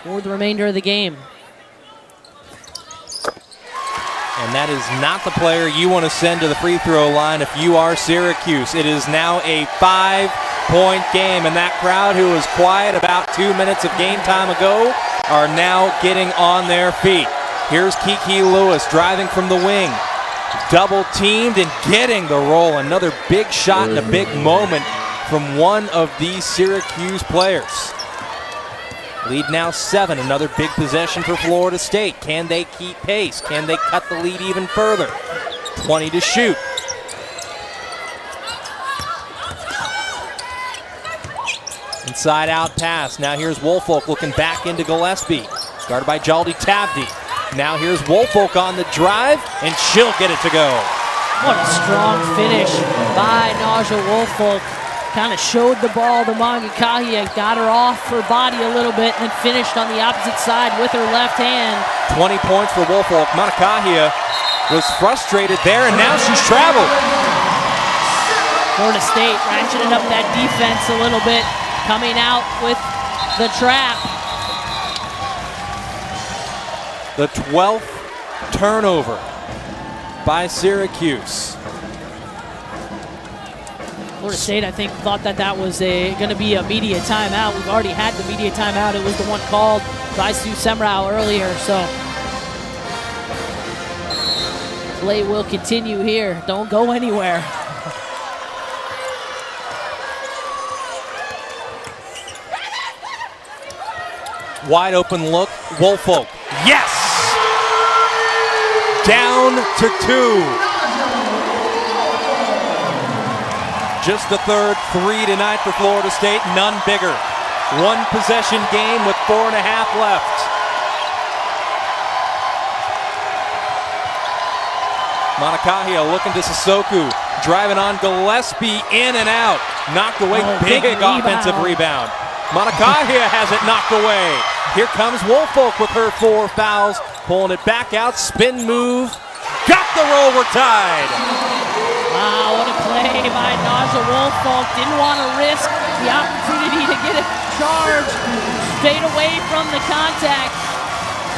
for the remainder of the game. And that is not the player you want to send to the free throw line if you are Syracuse. It is now a 5-point game, and that crowd who was quiet about 2 minutes of game time ago are now getting on their feet. Here's Kiki Lewis driving from the wing. Double teamed and getting the roll. Another big shot and a big moment from one of these Syracuse players. Lead now 7. Another big possession for Florida State. Can they keep pace? Can they cut the lead even further? 20 to shoot. Inside out pass. Now here's Woolfolk looking back into Gillespie. Guarded by Jaldi Tabdi. Now here's Woolfolk on the drive, and she'll get it to go. What a strong finish by Naja Woolfolk. Kind of showed the ball to Magakahia, got her off her body a little bit, and then finished on the opposite side with her left hand. 20 points for Woolfolk. Magakahia was frustrated there, and now she's traveled. Florida State ratcheting up that defense a little bit, coming out with the trap. The 12th turnover by Syracuse. Florida State, I think, thought that was going to be a media timeout. We've already had the media timeout. It was the one called by Sue Semrau earlier, so play will continue here. Don't go anywhere. Wide open look, Woolfolk. Yes! Down to 2. Just the third 3 tonight for Florida State, none bigger. 1 possession game with 4.5 left. Magakahia looking to Sissoko, driving on Gillespie, in and out. Knocked away, big offensive rebound. Magakahia has it knocked away. Here comes Woolfolk with her 4 fouls, pulling it back out, spin move. Got the roll, we're tied. Wow, what a play by Naja Woolfolk. Didn't want to risk the opportunity to get a charge. Stayed away from the contact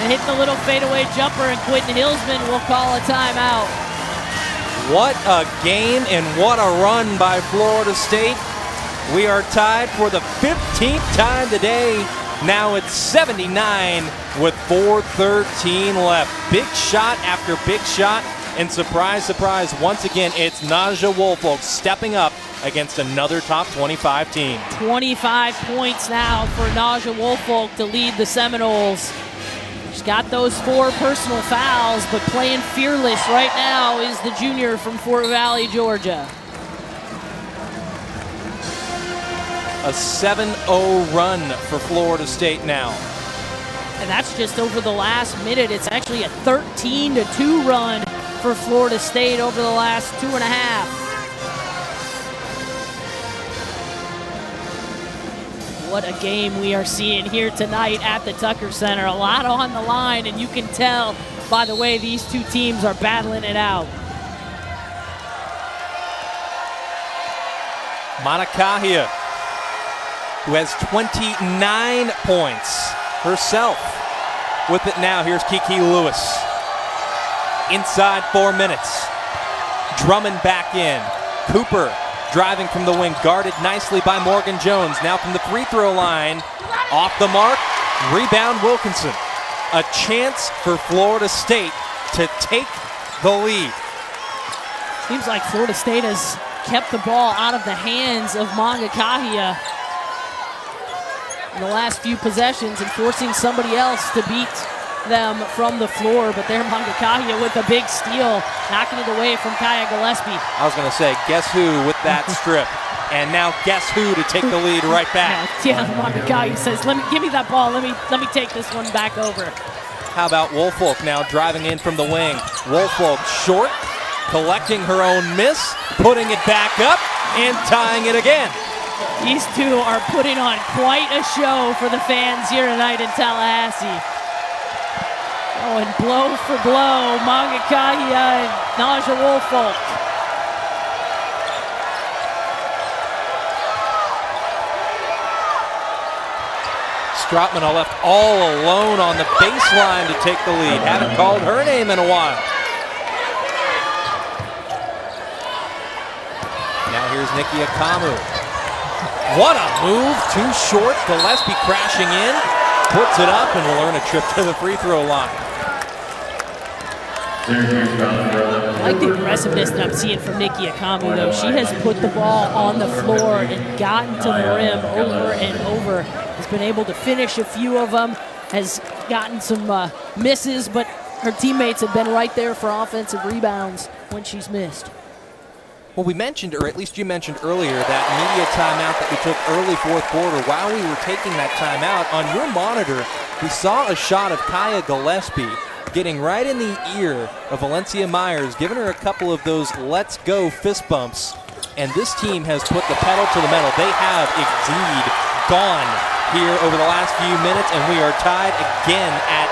and hit the little fadeaway jumper, and Quentin Hillsman will call a timeout. What a game and what a run by Florida State. We are tied for the 15th time today. Now it's 79 with 4:13 left. Big shot after big shot. And surprise, surprise, once again, it's Naja Woolfolk stepping up against another top 25 team. 25 points now for Naja Woolfolk to lead the Seminoles. She's got those 4 personal fouls, but playing fearless right now is the junior from Fort Valley, Georgia. A 7-0 run for Florida State now. And that's just over the last minute. It's actually a 13-2 run for Florida State over the last 2.5. What a game we are seeing here tonight at the Tucker Center. A lot on the line, and you can tell by the way these two teams are battling it out. Magakahia, who has 29 points herself. With it now, here's Kiki Lewis. Inside 4 minutes. Drummond back in. Cooper driving from the wing, guarded nicely by Morgan Jones. Now from the free throw line, off the mark, rebound Wilkinson. A chance for Florida State to take the lead. Seems like Florida State has kept the ball out of the hands of Magakahia in the last few possessions and forcing somebody else to beat them from the floor, but there Mangakahia with a big steal, knocking it away from Kaya Gillespie. I was going to say, guess who with that strip? And now guess who to take the lead right back? Yeah, Mangakahia says, give me that ball, let me take this one back over. How about Woolfolk now driving in from the wing? Woolfolk short, collecting her own miss, putting it back up, and tying it again. These two are putting on quite a show for the fans here tonight in Tallahassee. Oh, and blow for blow, Mangakahia and Naja Woolfolk. Stratman left all alone on the baseline to take the lead. Haven't called her name in a while. Now here's Nikki Akamu. What a move, too short. Gillespie crashing in, puts it up, and will earn a trip to the free throw line. I like the aggressiveness that I'm seeing from Nikki Akamu, though. She has put the ball on the floor and gotten to the rim over and over. Has been able to finish a few of them, has gotten some misses, but her teammates have been right there for offensive rebounds when she's missed. Well, we mentioned, or at least you mentioned earlier, that media timeout that we took early fourth quarter. While we were taking that timeout, on your monitor, we saw a shot of Kaya Gillespie getting right in the ear of Valencia Myers, giving her a couple of those let's go fist bumps. And this team has put the pedal to the metal. They have indeed gone here over the last few minutes, and we are tied again at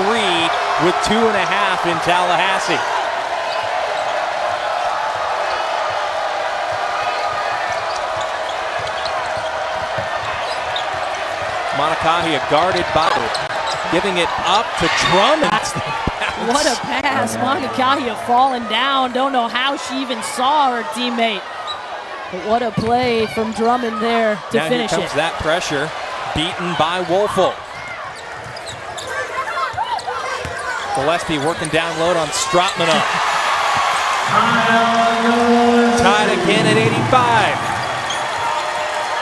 83 with 2.5 in Tallahassee. Mangakahia guarded by, giving it up to Drummond. What a pass. Mangakahia falling down. Don't know how she even saw her teammate. But what a play from Drummond there to now finish here comes that pressure, beaten by Woolfolk. Gillespie working down low on Stratman. Tied again at 85.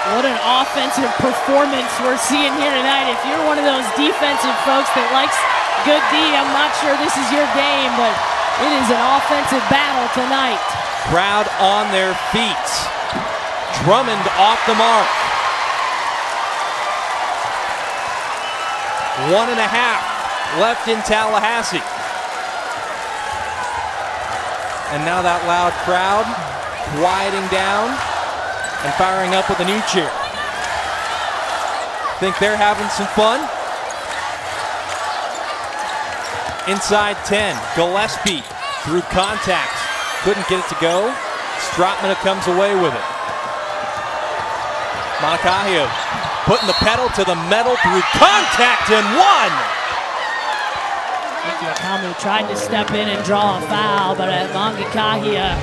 What an offensive performance we're seeing here tonight. If you're one of those defensive folks that likes good D, I'm not sure this is your game, but it is an offensive battle tonight. Crowd on their feet. Drummond off the mark. 1.5 left in Tallahassee. And now that loud crowd quieting down and firing up with a new cheer. Think they're having some fun? Inside 10, Gillespie through contact. Couldn't get it to go. Stratman comes away with it. Mangakahia putting the pedal to the metal through contact and one! Nikki Akamu tried to step in and draw a foul, but Mangakahia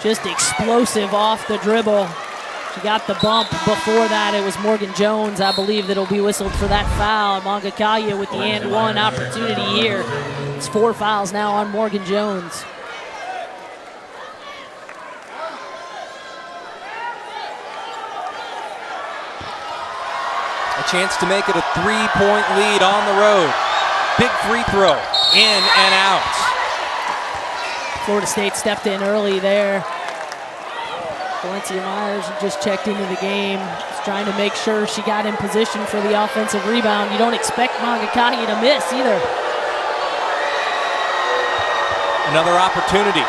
just explosive off the dribble. She got the bump. Before that, it was Morgan Jones, I believe, that'll be whistled for that foul. Mangakahia with the and one opportunity here. It's 4 fouls now on Morgan Jones. A chance to make it a 3-point lead on the road. Big free throw, in and out. Florida State stepped in early there. Valencia Myers just checked into the game. Was trying to make sure she got in position for the offensive rebound. You don't expect Mangakahia to miss either. Another opportunity.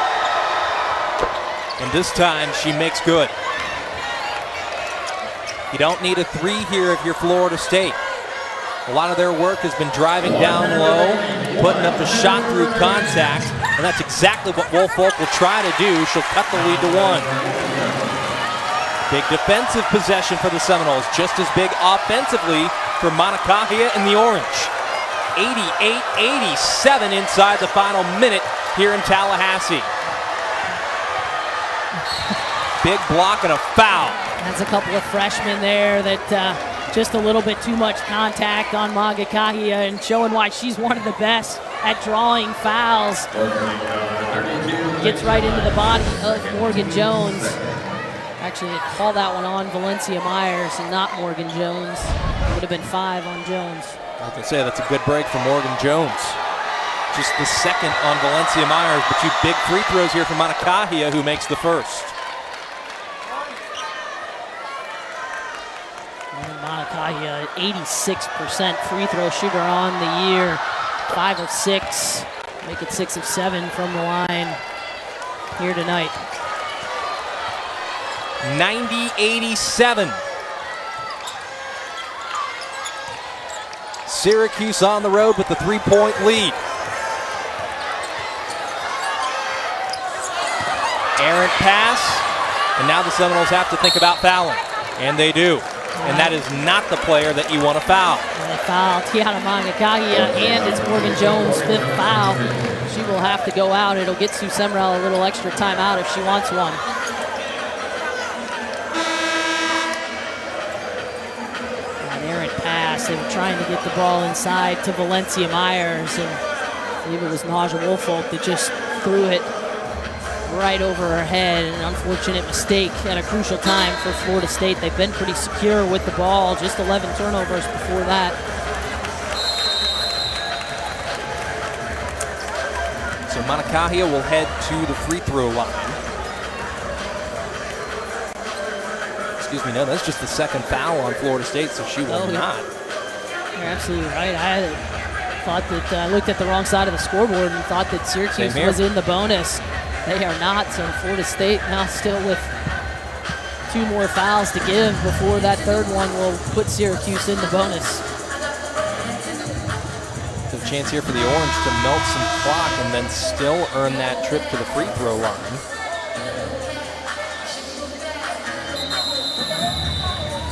And this time she makes good. You don't need a 3 here if you're Florida State. A lot of their work has been driving down low, putting up a shot through contact, and that's exactly what Woolfolk will try to do. She'll cut the lead to 1. Big defensive possession for the Seminoles, just as big offensively for Mangakahia in the orange. 88-87 inside the final minute here in Tallahassee. Big block and a foul. That's a couple of freshmen there that just a little bit too much contact on Mangakahia and showing why she's one of the best at drawing fouls. Gets right into the body of Morgan Jones. Actually, they call that one on Valencia Myers and not Morgan Jones. It would have been 5 on Jones. I can say that's a good break from Morgan Jones. Just the second on Valencia Myers, but two big free throws here from Monikahia, who makes the first. Monikahia, 86% free throw shooter on the year. 5 of 6, make it 6 of 7 from the line here tonight. 90-87. Syracuse on the road with the 3-point lead. Errant pass, and now the Seminoles have to think about fouling, and they do. And that is not the player that you want to foul. And they foul Tiana Monikahia, and it's Morgan Jones' 5th foul. She will have to go out. It'll get Sue Semrau a little extra time out if she wants one. An errant pass. They were trying to get the ball inside to Valencia Myers, and I believe it was Naja Woolfolk that just threw it right over her head. An unfortunate mistake at a crucial time for Florida State. They've been pretty secure with the ball, just 11 turnovers before that. So Monikahia will head to the free throw line. Excuse me, no, that's just the second foul on Florida State, so she will not. You're absolutely right. I thought that I looked at the wrong side of the scoreboard and thought that Syracuse was in the bonus. They are not, so Florida State now still with 2 more fouls to give before that third one will put Syracuse in the bonus. There's a chance here for the Orange to melt some clock and then still earn that trip to the free throw line.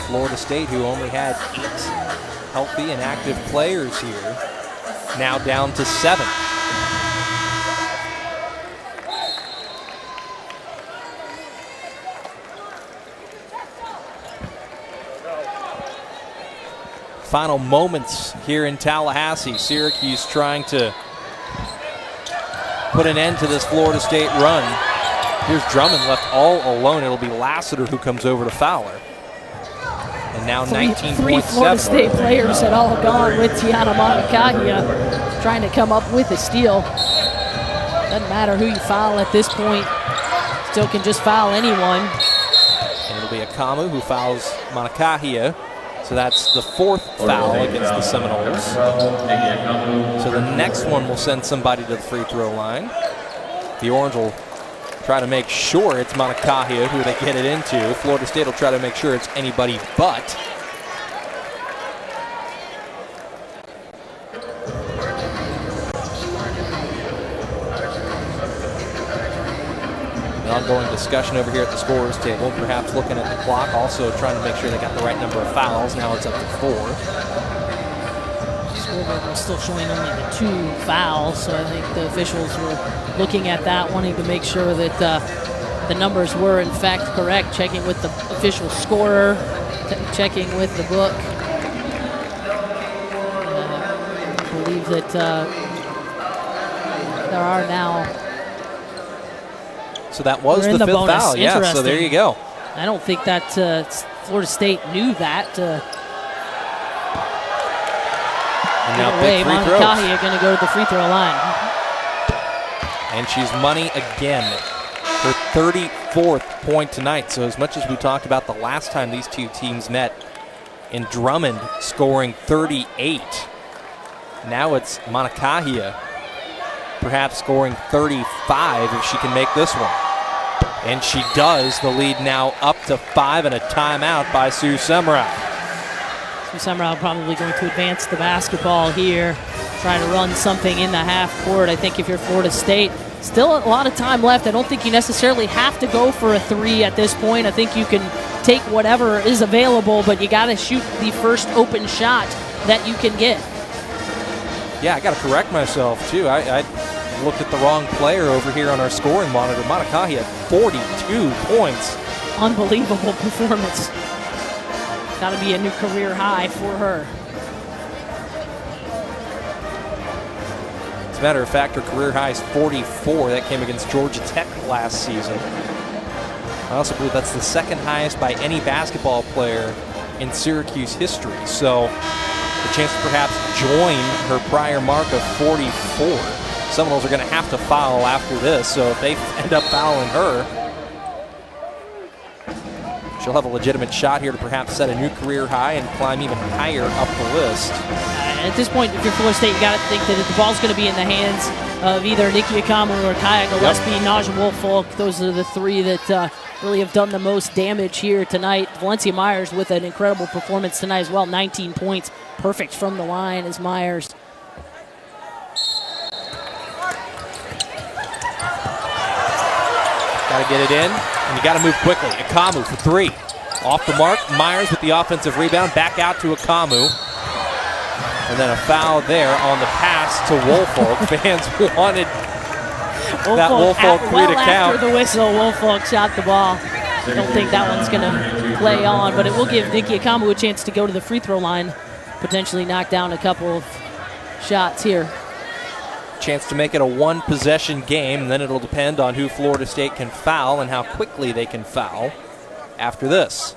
Florida State, who only had 8 healthy and active players here, now down to 7. Final moments here in Tallahassee. Syracuse trying to put an end to this Florida State run. Here's Drummond left all alone. It'll be Lassiter who comes over to foul her. And now 19.7. 3 Florida State players had all gone with Tiana Monikahia trying to come up with a steal. Doesn't matter who you foul at this point. Still can just foul anyone. And it'll be Akamu who fouls Monikahia. So that's the 4th foul against the Seminoles. So the next one will send somebody to the free throw line. The Orange will try to make sure it's Monikahia who they get it into. Florida State will try to make sure it's anybody but. Ongoing discussion over here at the scorers table, perhaps looking at the clock, also trying to make sure they got the right number of fouls. Now it's up to 4. Scoreboard was still showing only the 2 fouls, so I think the officials were looking at that, wanting to make sure that the numbers were in fact correct, checking with the official scorer, checking with the book. I believe that there are now. So that was the 5th foul. Yeah, so there you go. I don't think that Florida State knew that. And now big free throws. Monikahia going to go to the free throw line. And she's money again. Her 34th point tonight. So as much as we talked about the last time these two teams met, in Drummond scoring 38, now it's Monikahia perhaps scoring 35 if she can make this one. And she does. The lead now up to 5 and a timeout by Sue Semrau. Sue Semrau probably going to advance the basketball here, try to run something in the half court. I think if you're Florida State, still a lot of time left. I don't think you necessarily have to go for a 3 at this point. I think you can take whatever is available, but you got to shoot the first open shot that you can get. Yeah, I got to correct myself, too. I looked at the wrong player over here on our scoring monitor. Monikahia, 42 points. Unbelievable performance. Got to be a new career high for her. As a matter of fact, her career high is 44. That came against Georgia Tech last season. I also believe that's the second highest by any basketball player in Syracuse history. So a chance to perhaps join her prior mark of 44. Seminoles are going to have to foul after this, so if they end up fouling her, she'll have a legitimate shot here to perhaps set a new career high and climb even higher up the list. At this point, if you're Florida State, you got to think that the ball's going to be in the hands of either Nikki Akamu or Kaya Gillespie, Naja Woolfolk. Those are the three that really have done the most damage here tonight. Valencia Myers with an incredible performance tonight as well. 19 points, perfect from the line as Myers. Got to get it in, and you got to move quickly. Akamu for three. Off the mark, Myers with the offensive rebound, back out to Akamu. And then a foul there on the pass to Woolfolk. Fans wanted that Woolfolk three to count. After the whistle, Woolfolk shot the ball. I don't think that one's going to play on, but it will give Nikki Akamu a chance to go to the free throw line, potentially knock down a couple of shots here. Chance to make it a one-possession game, and then it'll depend on who Florida State can foul and how quickly they can foul after this.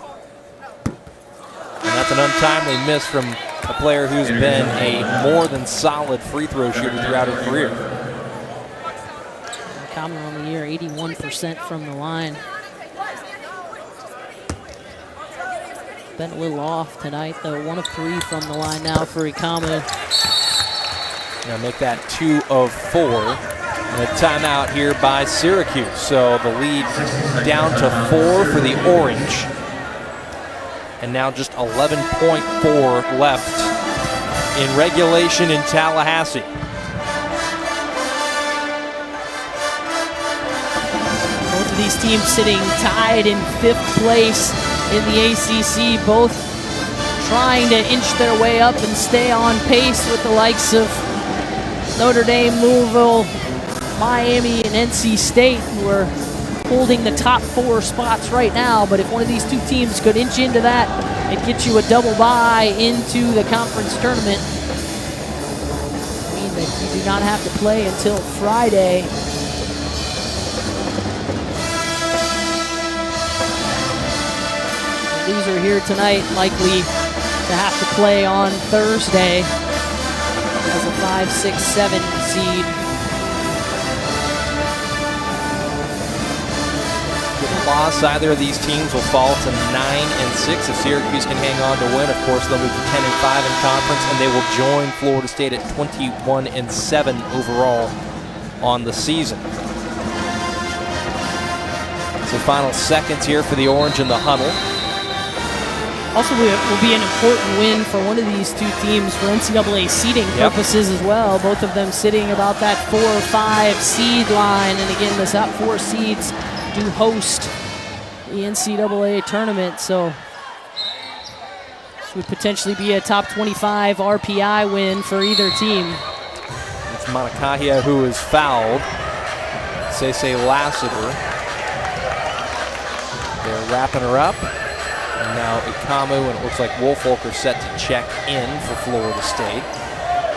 And that's an untimely miss from a player who's been a more than solid free throw shooter throughout her career. Akamu on the year, 81% from the line. Been a little off tonight, though. 1 of 3 from the line now for Akamu. Now make that 2 of 4. And a timeout here by Syracuse. So the lead down to 4 for the Orange. And now just 11.4 left in regulation in Tallahassee. Both of these teams sitting tied in 5th place in the ACC, both trying to inch their way up and stay on pace with the likes of Notre Dame, Louisville, Miami, and NC State, who are holding the top 4 spots right now. But if one of these two teams could inch into that and get you a double bye into the conference tournament, I mean that you do not have to play until Friday. The loser here tonight likely to have to play on Thursday as a 5, 6, 7 seed. Loss, either of these teams will fall to 9 and 6. If Syracuse can hang on to win, of course, they'll move to 10 and 5 in conference, and they will join Florida State at 21 and 7 overall on the season. So final seconds here for the Orange in the huddle. Also, it will be an important win for one of these two teams for NCAA seeding purposes as well. Both of them sitting about that 4 or 5 seed line, and again, the top 4 seeds do host the NCAA tournament, so this would potentially be a top 25 RPI win for either team. It's Manakahia who is fouled. Cece Lassiter. They're wrapping her up. And now Akamu and it looks like Woolfolk are set to check in for Florida State.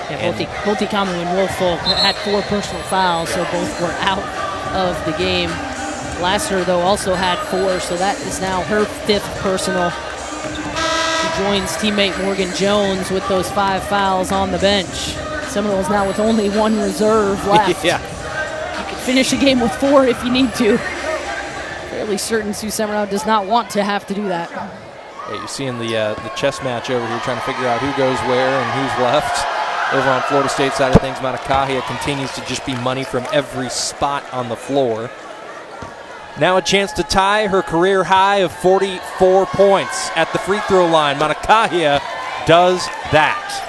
Yeah, both Akamu and Woolfolk had 4 personal fouls, so both were out of the game. Lassiter, though, also had 4, so that is now her 5th personal. She joins teammate Morgan Jones with those 5 fouls on the bench. Seminoles now with only 1 reserve left. Yeah. You can finish a game with 4 if you need to. Fairly certain Sue Seminoles does not want to have to do that. Yeah, you're seeing the chess match over here, trying to figure out who goes where and who's left. Over on Florida State side of things, Manakahia continues to just be money from every spot on the floor. Now a chance to tie her career high of 44 points at the free throw line. Manakahia does that.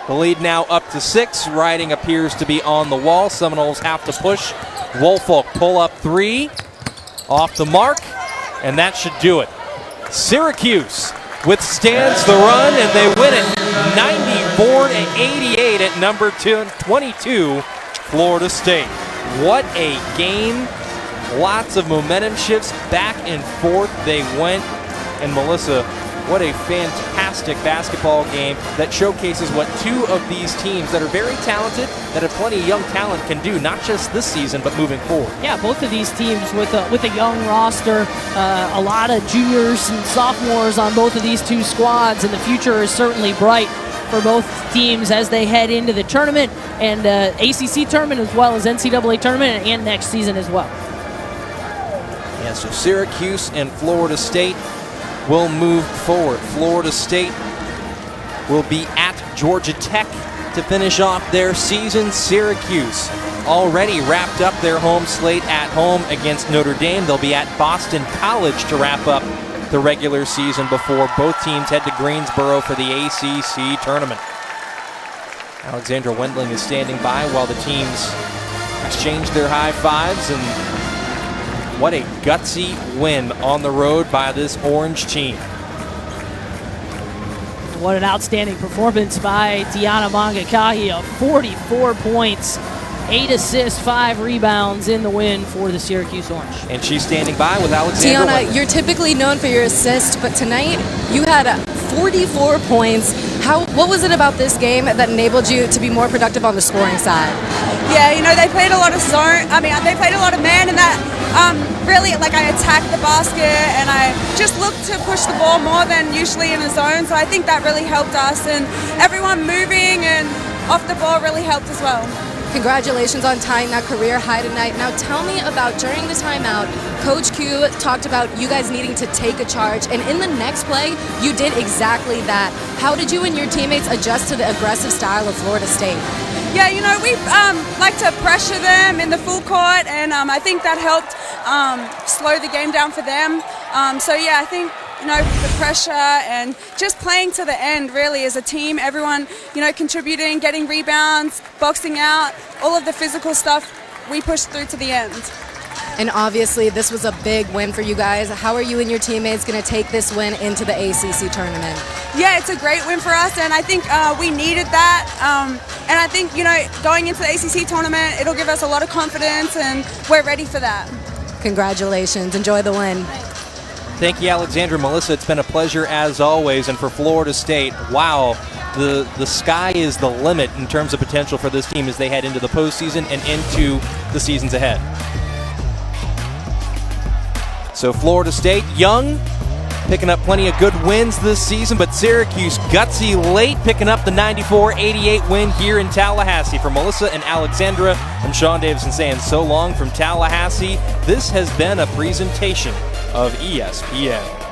The lead now up to 6. Writing appears to be on the wall. Seminoles have to push. Woolfolk pull up 3. Off the mark. And that should do it. Syracuse withstands the run and they win it 94-88 at number 22, Florida State. What a game. Lots of momentum shifts, back and forth they went. And Melissa, What a fantastic basketball game that showcases what two of these teams that are very talented, that have plenty of young talent, can do, not just this season, but moving forward. Yeah, both of these teams with a young roster, a lot of juniors and sophomores on both of these two squads, and the future is certainly bright for both teams as they head into the tournament, and ACC tournament as well as NCAA tournament, and next season as well. Yeah, so Syracuse and Florida State will move forward. Florida State will be at Georgia Tech to finish off their season. Syracuse already wrapped up their home slate at home against Notre Dame. They'll be at Boston College to wrap up the regular season before both teams head to Greensboro for the ACC tournament. Alexandra Wendling is standing by while the teams exchange their high fives, and what a gutsy win on the road by this Orange team. What an outstanding performance by Tiana Mangakahi. 44 points, 8 assists, 5 rebounds in the win for the Syracuse Orange. And she's standing by with Alexandra Tiana, Wendling. you're typically known for your assist, but tonight you had 44 points. What was it about this game that enabled you to be more productive on the scoring side? Yeah, you know, they played a lot of zone. They played a lot of man, and that really, like, I attacked the basket and I just looked to push the ball more than usually in a zone. So I think that really helped us, and everyone moving and off the ball really helped as well. Congratulations on tying that career high tonight. Now tell me about, during the timeout, Coach Q talked about you guys needing to take a charge, and in the next play, you did exactly that. How did you and your teammates adjust to the aggressive style of Florida State? Yeah, you know, we like to pressure them in the full court, and I think that helped slow the game down for them. So yeah, I think, you know, the pressure and just playing to the end really as a team, everyone, you know, contributing, getting rebounds, boxing out, all of the physical stuff, we pushed through to the end. And obviously this was a big win for you guys. How are you and your teammates going to take this win into the ACC tournament? Yeah, it's a great win for us, and I think we needed that. And I think, you know, going into the ACC tournament, it'll give us a lot of confidence, and we're ready for that. Congratulations. Enjoy the win. Thank you, Alexandra. Melissa, it's been a pleasure as always. And for Florida State, wow, the sky is the limit in terms of potential for this team as they head into the postseason and into the seasons ahead. So Florida State, young, picking up plenty of good wins this season, but Syracuse gutsy late, picking up the 94-88 win here in Tallahassee. For Melissa and Alexandra, I'm Sean Davison saying so long from Tallahassee. This has been a presentation of ESPN.